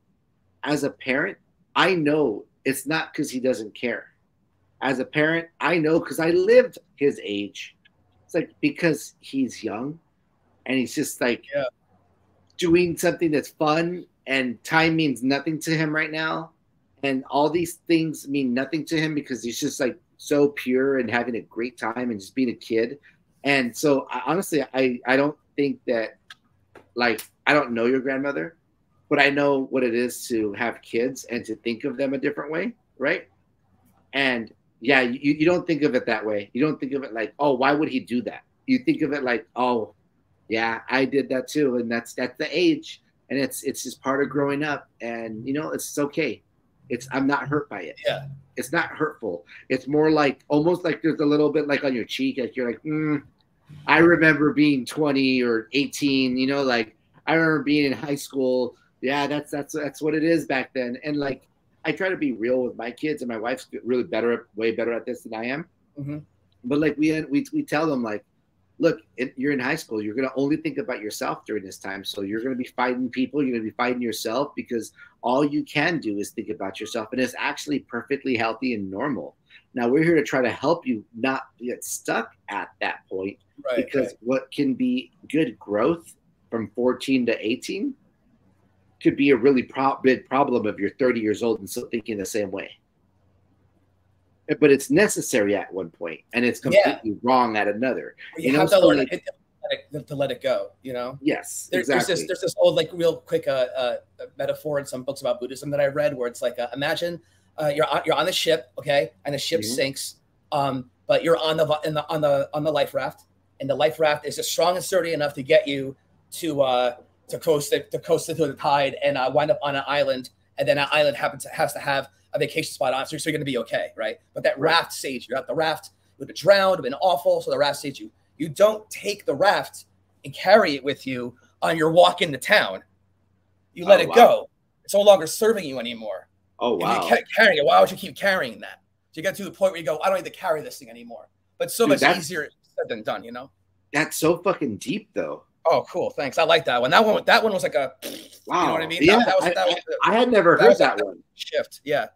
As a parent, I know it's not because he doesn't care. As a parent, I know because I lived his age. It's like because he's young and he's just like doing something that's fun and time means nothing to him right now. And all these things mean nothing to him because he's just like so pure and having a great time and just being a kid. And so honestly, I don't think that, like, I don't know your grandmother, but I know what it is to have kids and to think of them a different way, right? And yeah, you don't think of it that way. You don't think of it like, oh, why would he do that? You think of it like, oh, yeah, I did that too. And that's the age. And it's just part of growing up. And, you know, it's okay. I'm not hurt by it. Yeah. It's not hurtful. It's more like almost like there's a little bit like on your cheek, like you're like, I remember being 20 or 18, you know, like I remember being in high school. Yeah, that's what it is back then. And like I try to be real with my kids, and my wife's really way better at this than I am. Mm-hmm. But like we tell them like, look, you're in high school. You're going to only think about yourself during this time. So you're going to be fighting people. You're going to be fighting yourself because all you can do is think about yourself. And it's actually perfectly healthy and normal. Now we're here to try to help you not get stuck at that point, because what can be good growth from 14 to 18 could be a really big problem if you're 30 years old and still thinking the same way. But it's necessary at one point, and it's completely wrong at another. You have to learn to let it go. You know. Yes, exactly. There's this old, like, real quick metaphor in some books about Buddhism that I read, where it's like, imagine you're on the ship, okay, and the ship sinks, but you're on the life raft, and the life raft is just strong and sturdy enough to get you to coast through the tide and wind up on an island, and then that island has to have a vacation spot on, so you're going to be okay, right? But that raft saves you. The raft would have drowned, would have been awful, so the raft saves you. You don't take the raft and carry it with you on your walk into town. You let it go. It's no longer serving you anymore. Oh, wow. If you kept carrying it, why would you keep carrying that? So you get to the point where you go, I don't need to carry this thing anymore. But so much easier said than done, you know? That's so fucking deep, though. Oh, cool. Thanks. I like that one. That one was like a, wow. You know what I mean? Yeah, I had never heard that one. Shift. Yeah.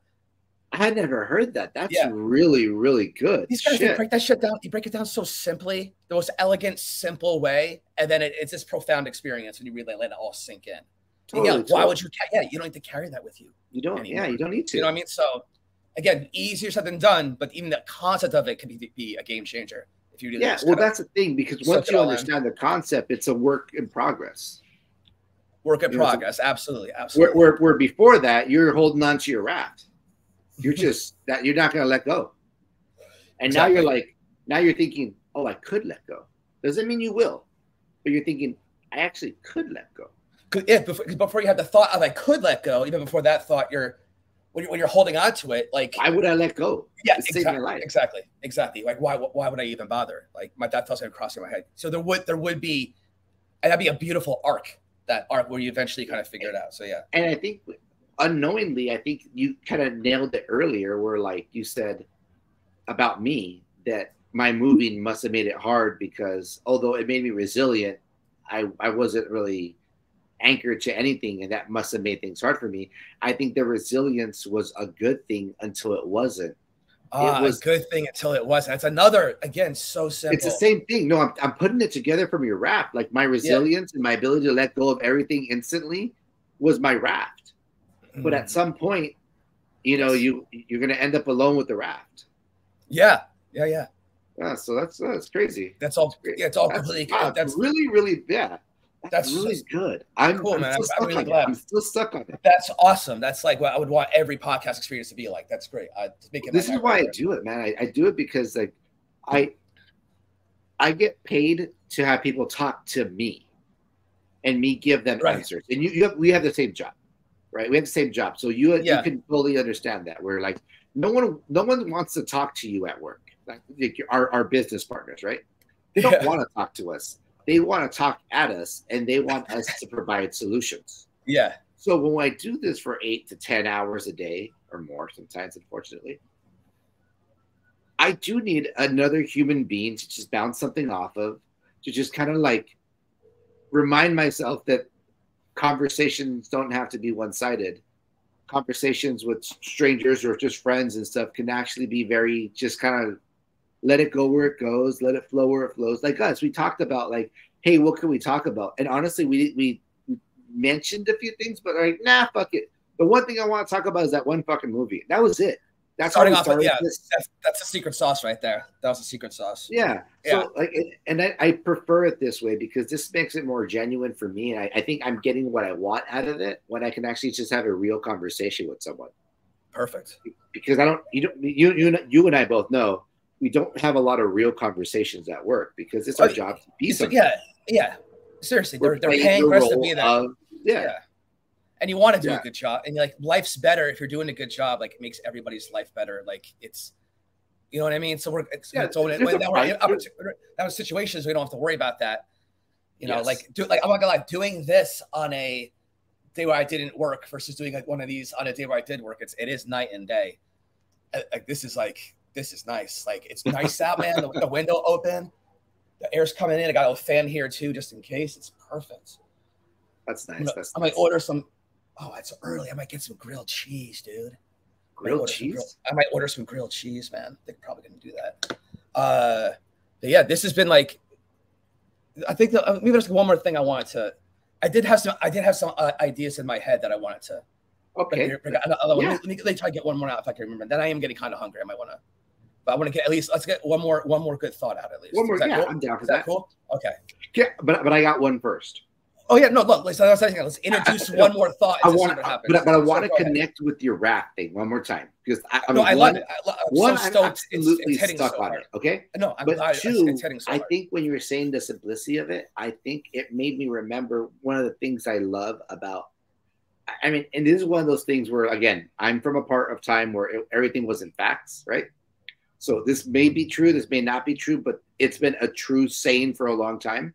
I had never heard that. That's really, really good. These guys break that shit down. You break it down so simply, the most elegant, simple way, and then it's this profound experience when you really let it all sink in. Totally, why would you? You don't need to carry that with you. You don't. Anymore. Yeah, you don't need to. You know what I mean? So, again, easier said than done. But even the concept of it can be a game changer if you do. Yeah, well, that's the thing, because once you understand the concept, it's a work in progress. Work in progress, absolutely. Where before that, you're holding on to your raft. You're just that you're not going to let go. And now you're thinking, oh, I could let go. Doesn't mean you will, but you're thinking, I actually could let go. Yeah, before you have the thought of I could let go, even before that thought, when you're holding on to it, like, why would I let go? Yeah, exactly. Like, why would I even bother? Like, that thought's going to cross in my head. So there would be, and that'd be a beautiful arc. That arc where you eventually kind of figure it out. So yeah, and I think unknowingly, I think you kind of nailed it earlier, where, like, you said about me that my moving must have made it hard, because although it made me resilient, I wasn't really anchored to anything, and that must have made things hard for me. I think the resilience was a good thing until it wasn't. It was a good thing until it wasn't. It's another, again, so simple. It's the same thing. No, I'm putting it together from your raft. Like, my resilience and my ability to let go of everything instantly was my raft. But at some point, you know, you're going to end up alone with the raft. Yeah. So that's crazy. That's all. Yeah, it's all completely. That's really, really, That's really good. I'm cool, man. I'm really glad. I'm still stuck on it. That's awesome. That's like what I would want every podcast experience to be like. That's great. This is why I do it, man. I do it because, like, I get paid to have people talk to me, and me give them answers. And we have the same job. Right, we have the same job, so you can fully understand that. We're like, no one wants to talk to you at work. Like our business partners, right? They don't want to talk to us. They want to talk at us, and they want us to provide solutions. Yeah. So when I do this for 8 to 10 hours a day or more, sometimes, unfortunately, I do need another human being to just bounce something off of, to just kind of like remind myself that conversations don't have to be one-sided. Conversations with strangers or just friends and stuff can actually be very, just kind of let it go where it goes, let it flow where it flows. Like us, we talked about, like, hey, what can we talk about? And honestly, we mentioned a few things, but like, nah, fuck it. The one thing I want to talk about is that one fucking movie. That was it. That's starting off. That's the secret sauce right there. That was the secret sauce. Yeah. So like, and I prefer it this way because this makes it more genuine for me. And I think I'm getting what I want out of it when I can actually just have a real conversation with someone. Perfect. Because you and I both know we don't have a lot of real conversations at work because it's our job to be something. Yeah. Seriously, they're paying for us to be there. Yeah. And you want to do a good job, and like life's better if you're doing a good job. Like it makes everybody's life better. Like it's, you know what I mean. So we're in situations we don't have to worry about that. You know, like I'm not gonna lie, doing this on a day where I didn't work versus doing like one of these on a day where I did work. It is night and day. Like this is nice. Like it's nice out, man. The window open, the air's coming in. I got a fan here too, just in case. It's perfect. That's nice. I might order some. Oh, it's early. I might get some grilled cheese, dude. Grilled cheese? I might order some grilled cheese, man. They're probably going to do that. But yeah, this has been like, I think maybe there's one more thing I wanted to I did have some ideas in my head that I wanted to. Okay. Let me try to get one more out if I can remember. Then I am getting kind of hungry. I might want to, but I want to get let's get one more good thought out at least. One more, yeah, cool? I'm down for that. Is that cool? Okay. Yeah, but I got one first. Oh yeah, no, look, let's introduce one more thought. I want, but I want to connect with your rap thing one more time because I love it. I'm absolutely stuck on it. Okay, no, but two, I think when you were saying the simplicity of it, I think it made me remember one of the things I love about. I mean, and this is one of those things where, again, I'm from a part of time where everything wasn't facts, right? So this may be true, this may not be true, but it's been a true saying for a long time.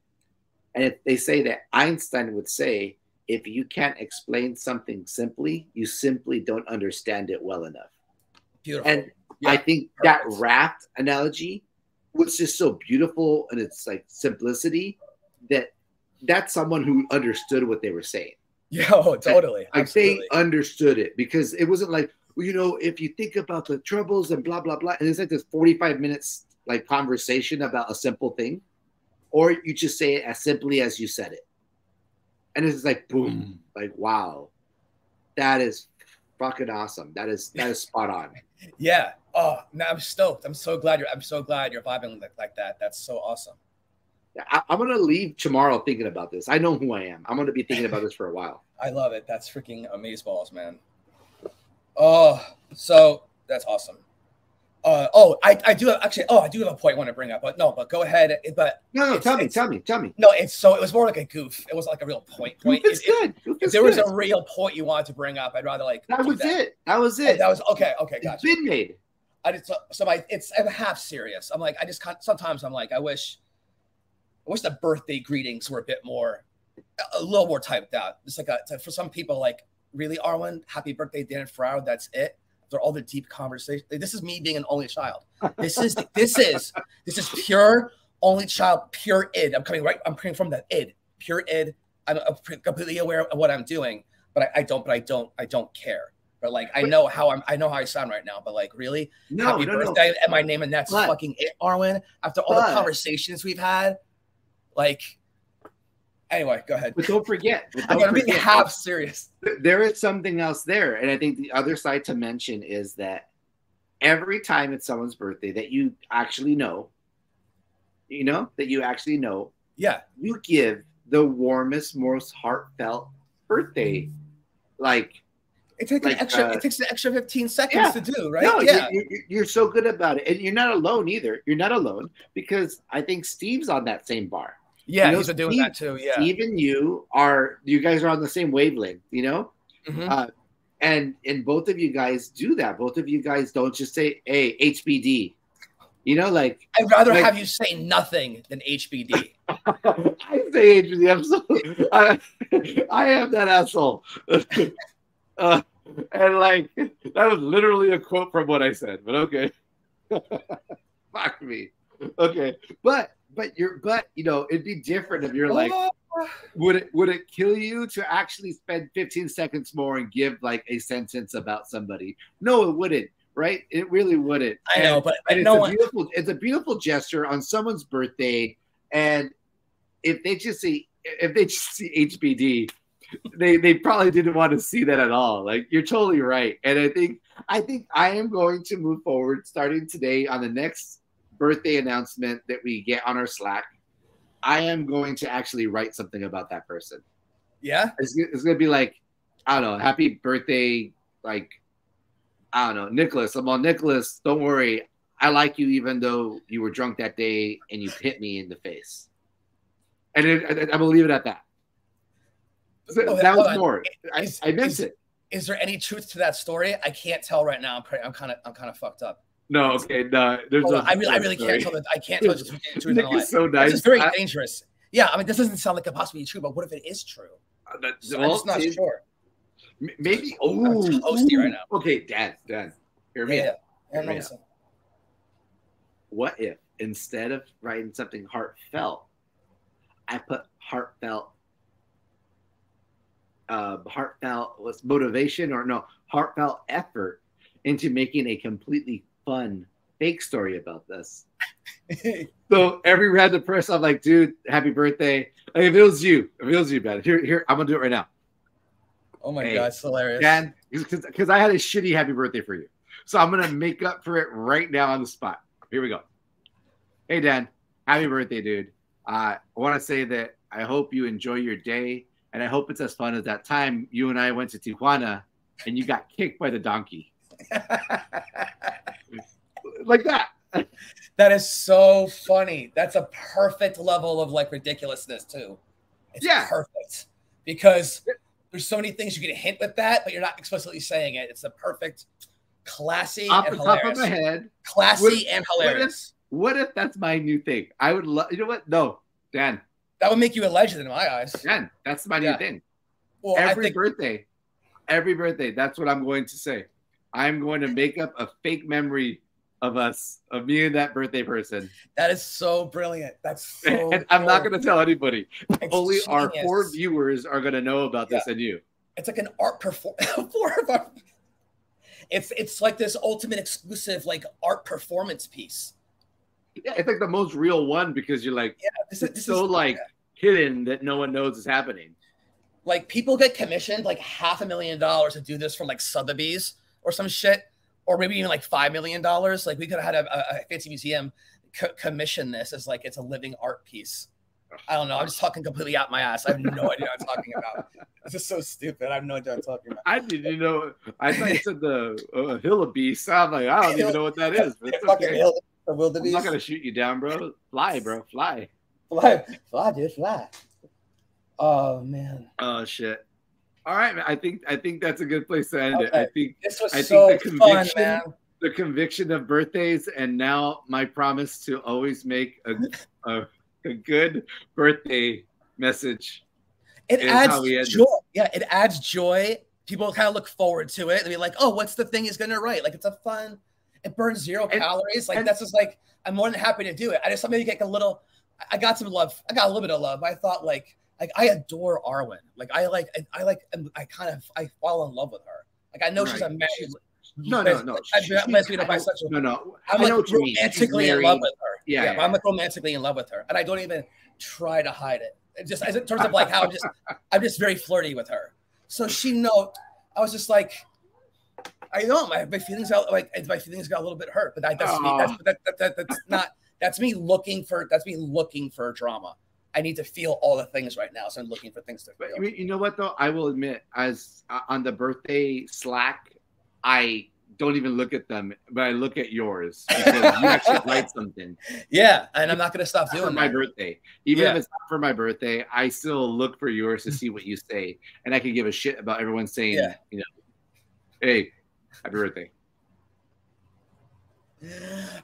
And if they say that Einstein would say, if you can't explain something simply, you simply don't understand it well enough. Beautiful. And I think that raft analogy was just so beautiful, and it's like simplicity that's someone who understood what they were saying. Yeah, totally. Like they understood it because it wasn't like, well, you know, if you think about the troubles and blah, blah, blah. And it's like this 45 minutes like conversation about a simple thing. Or you just say it as simply as you said it. And it's like, boom, like, wow, that is fucking awesome. That is spot on. Yeah. Oh, no, I'm stoked. I'm so glad you're vibing like that. That's so awesome. I'm going to leave tomorrow thinking about this. I know who I am. I'm going to be thinking about this for a while. I love it. That's freaking amazeballs, man. Oh, so that's awesome. I do have a point I want to bring up, but go ahead. But no, tell me. No, it was more like a goof. It wasn't like a real point. It's good. If there was a real point you wanted to bring up, I'd rather like that was it. That was okay. Gotcha. It's been made. I'm half serious. I'm like, sometimes I'm like, I wish the birthday greetings were a little more typed out. Just like for some people, like, really, Arwen, happy birthday, Dan and Farrow. That's it. They're all the deep conversations. This is me being an only child. This is pure only child, pure id. I'm coming from the id, pure id. I'm completely aware of what I'm doing, but I don't care. But like, I know how I sound right now. But like, really, happy birthday, and my name, and that's fucking it, Arwen. After all the conversations we've had, like. Anyway, go ahead. But don't forget. I'm going to be half serious. There is something else there. And I think the other side to mention is that every time it's someone's birthday that you actually know, yeah, you give the warmest, most heartfelt birthday. Like, it takes an extra 15 seconds to do, right? No, yeah. You're so good about it. And you're not alone either. You're not alone because I think Steve's on that same bar. Yeah, he's been doing that too. Yeah, even you guys are on the same wavelength, you know, and both of you guys do that. Both of you guys don't just say, "Hey, HBD," you know, like I'd rather have you say nothing than HBD. I say HBD. I am that asshole, and like that was literally a quote from what I said. But okay, fuck me. Okay, but you know, it'd be different if you're like, would it kill you to actually spend 15 seconds more and give like a sentence about somebody? No, it wouldn't, right? It really wouldn't. I know, but it's a beautiful gesture on someone's birthday, and if they just see HBD, they probably didn't want to see that at all. Like, you're totally right, and I think I am going to move forward starting today on the next birthday announcement that we get on our Slack. I am going to actually write something about that person. Yeah, it's going to be like, I don't know, happy birthday, like, I don't know, Nicholas. I'm on Nicholas. Don't worry, I like you even though you were drunk that day and you hit me in the face. And I'm gonna leave it at that. That was more. I missed it. Is there any truth to that story? I can't tell right now. I'm kind of fucked up. No, okay, no. I really can't tell that. I can't tell the truth in life. So nice. This is very dangerous. Yeah, I mean, this doesn't sound like it possibly true, but what if it is true? I'm just not sure. Maybe. I'm toasty right now. Okay, Dan, hear me out. Yeah. What if instead of writing something heartfelt, I put heartfelt was motivation heartfelt effort into making a completely fun fake story about this. So every random person, I'm like, dude, happy birthday. Like, if it was you, man. Here, I'm gonna do it right now. Oh my God, it's hilarious. Dan, because I had a shitty happy birthday for you. So I'm gonna make up for it right now on the spot. Here we go. Hey Dan, happy birthday, dude. I want to say that I hope you enjoy your day, and I hope it's as fun as that time you and I went to Tijuana and you got kicked by the donkey. Like that. That is so funny. That's a perfect level of like ridiculousness too. It's perfect because there's so many things you can hint with that, but you're not explicitly saying it. It's the perfect, classy off and the hilarious. Top of my head, classy and hilarious. What if that's my new thing? I would love. You know what? No, Dan. That would make you a legend in my eyes. Dan, that's my new thing. Well, every birthday, that's what I'm going to say. I'm going to make up a fake memory of me and that birthday person. That is so brilliant. That's so and I'm not going to tell anybody. It's Only genius. Our 4 viewers are going to know about this and you. It's like an art performance. It's like this ultimate exclusive like art performance piece. Yeah, it's like the most real one because you're like, this is hidden that no one knows is happening. Like people get commissioned like $500,000 to do this from like Sotheby's or some shit, or maybe even like $5 million. Like we could have had a fancy museum commission this as like it's a living art piece. I don't know. I'm just talking completely out my ass. I have no idea what I'm talking about. This is so stupid. I have no idea what I'm talking about. I didn't know. I thought you said the hill of beasts. I'm like, I don't even know what that is. But it's okay. I'm not gonna shoot you down, bro. Fly, bro. Fly, dude. Fly. Oh man. Oh shit. All right, man. I think that's a good place to end it. I think this was so fun, man. The conviction of birthdays, and now my promise to always make a good birthday message. It adds joy. Yeah, it adds joy. People kind of look forward to it. They'll be like, "Oh, what's the thing he's gonna write?" Like it's a fun. It burns 0 calories. Like that's just like I'm more than happy to do it. I just maybe get a little. I got some love. I got a little bit of love. I thought like I adore Arwen. Like I fall in love with her. Like I know she's a man. No. I'm bisexual. No. I'm like romantically in love with her. Yeah. I'm like romantically in love with her, and I don't even try to hide it. Just as in terms of like how I'm just very flirty with her. So I was just like, I know my feelings got a little bit hurt, but that's me looking for drama. I need to feel all the things right now, so I'm looking for things to feel. But you know what though? I will admit, as on the birthday Slack, I don't even look at them, but I look at yours because you actually write something. Yeah, and I'm not going to stop doing for my birthday. Even if it's not for my birthday, I still look for yours to see what you say, and I can give a shit about everyone saying, hey, happy birthday.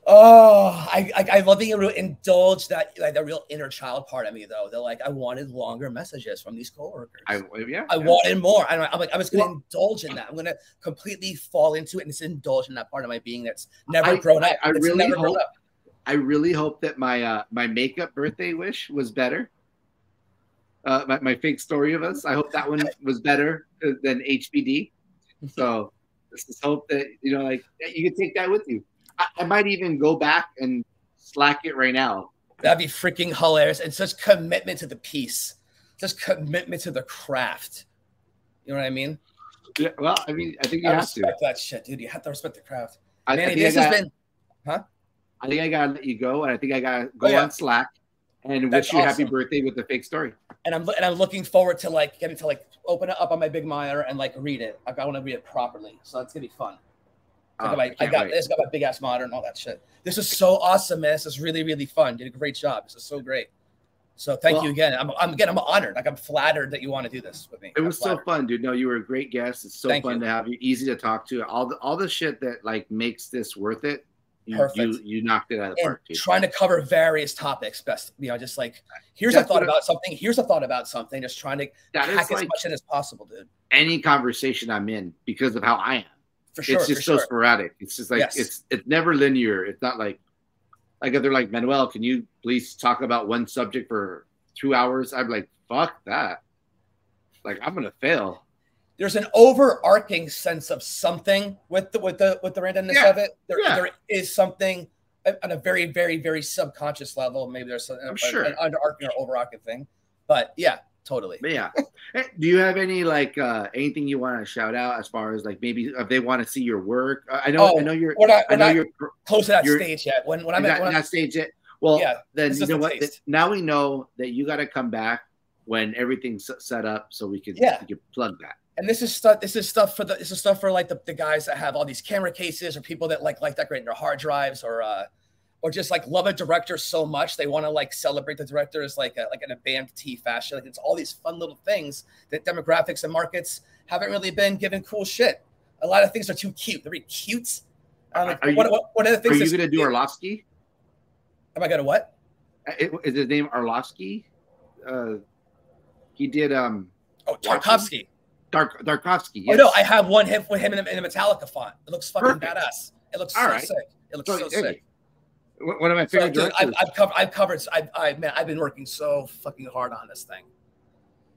Oh, I love being able to indulge that like the real inner child part of me though. They're like, I wanted longer messages from these coworkers. I wanted more. I'm like, I'm just going to indulge in that. I'm going to completely fall into it and just indulge in that part of my being that's never grown up. I really hope that my my makeup birthday wish was better. My fake story of us. I hope that one was better than HBD. So let's just hope that like you can take that with you. I might even go back and Slack it right now. That'd be freaking hilarious. And such commitment to the piece, just commitment to the craft. You know what I mean? Yeah, well, I mean, I think you have to respect that shit, dude. You have to respect the craft. Manny, this has been, I think I gotta let you go, and I think I gotta go on Slack and wish you happy birthday with the fake story. And I'm looking forward to like getting to like open it up on my big monitor and like read it. I want to read it properly, so that's gonna be fun. I got my big ass monitor and all that shit. This is so awesome, man. This is really, really fun. You did a great job. This is so great. So thank you again. I'm honored. Like I'm flattered that you want to do this with me. It was so fun, dude. No, you were a great guest. It's so fun to have you. Easy to talk to. All the shit that like makes this worth it. You knocked it out of the park, dude. Trying to cover various topics, just like here's a thought about something. Here's a thought about something. Just trying to pack as much in as possible, dude. Any conversation I'm in because of how I am. For sure, it's just so sporadic. It's just like it's never linear. It's not like if they're like, Manuel, can you please talk about one subject for 2 hours? I'm like, fuck that. Like I'm gonna fail. There's an overarching sense of something with the randomness of it. There is something on a very, very, very subconscious level. Maybe there's an underarching or overarching thing, but yeah, totally. But yeah. Do you have any like anything you want to shout out as far as like maybe if they want to see your work? I know you're. We're not close to that stage yet. When I'm at that stage yet. Well, yeah, then you know what? Now we know that you got to come back when everything's set up, so we could plug that. And this is stuff for like the guys that have all these camera cases, or people that like decorating their hard drives, or just like love a director so much they want to like celebrate the director as like in a band-t fashion. Like it's all these fun little things that demographics and markets haven't really been given cool shit. A lot of things are too cute. They're really cute. One of the things. Are you gonna do Arlovsky? Am I gonna what? Is his name Arlovsky? He did Tarkovsky. Tarkovsky. Yes. Oh no, I have one with him in a Metallica font. It looks fucking badass. It looks so sick. It looks so sick. One of my favorite directors. I've been working so fucking hard on this thing.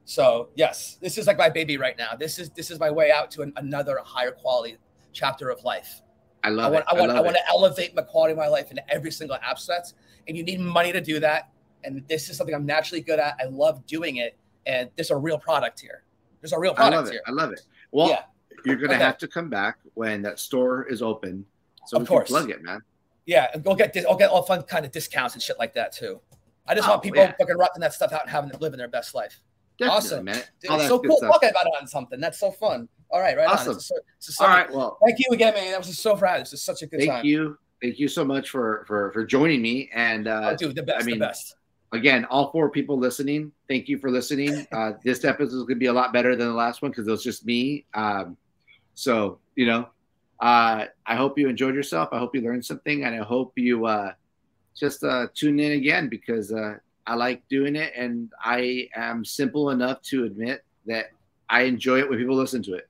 So yes, this is like my baby right now. This is my way out to another higher quality chapter of life. I want to elevate the quality of my life in every single aspect, and you need money to do that. And this is something I'm naturally good at. I love doing it, and there's a real product here. There's a real product here. I love it. Well, you're gonna have to come back when that store is open, so we can plug it, man. Yeah, and I'll get all fun kind of discounts and shit like that too. I just want people fucking rocking that stuff out and living their best life. Definitely, awesome, man. Dude, it's so cool talking about it on something. That's so fun. All right, awesome. All right, well, thank you again, man. That was just so rad. This is such a good time. Thank you so much for joining me. And dude, the best. The best. Again, all 4 people listening, thank you for listening. This episode is gonna be a lot better than the last one because it was just me. So you know. I hope you enjoyed yourself. I hope you learned something, and I hope you just tune in again because I like doing it, and I am simple enough to admit that I enjoy it when people listen to it.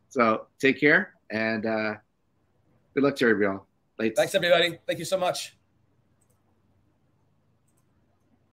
So take care, and good luck to everyone. Thanks, everybody. Thank you so much.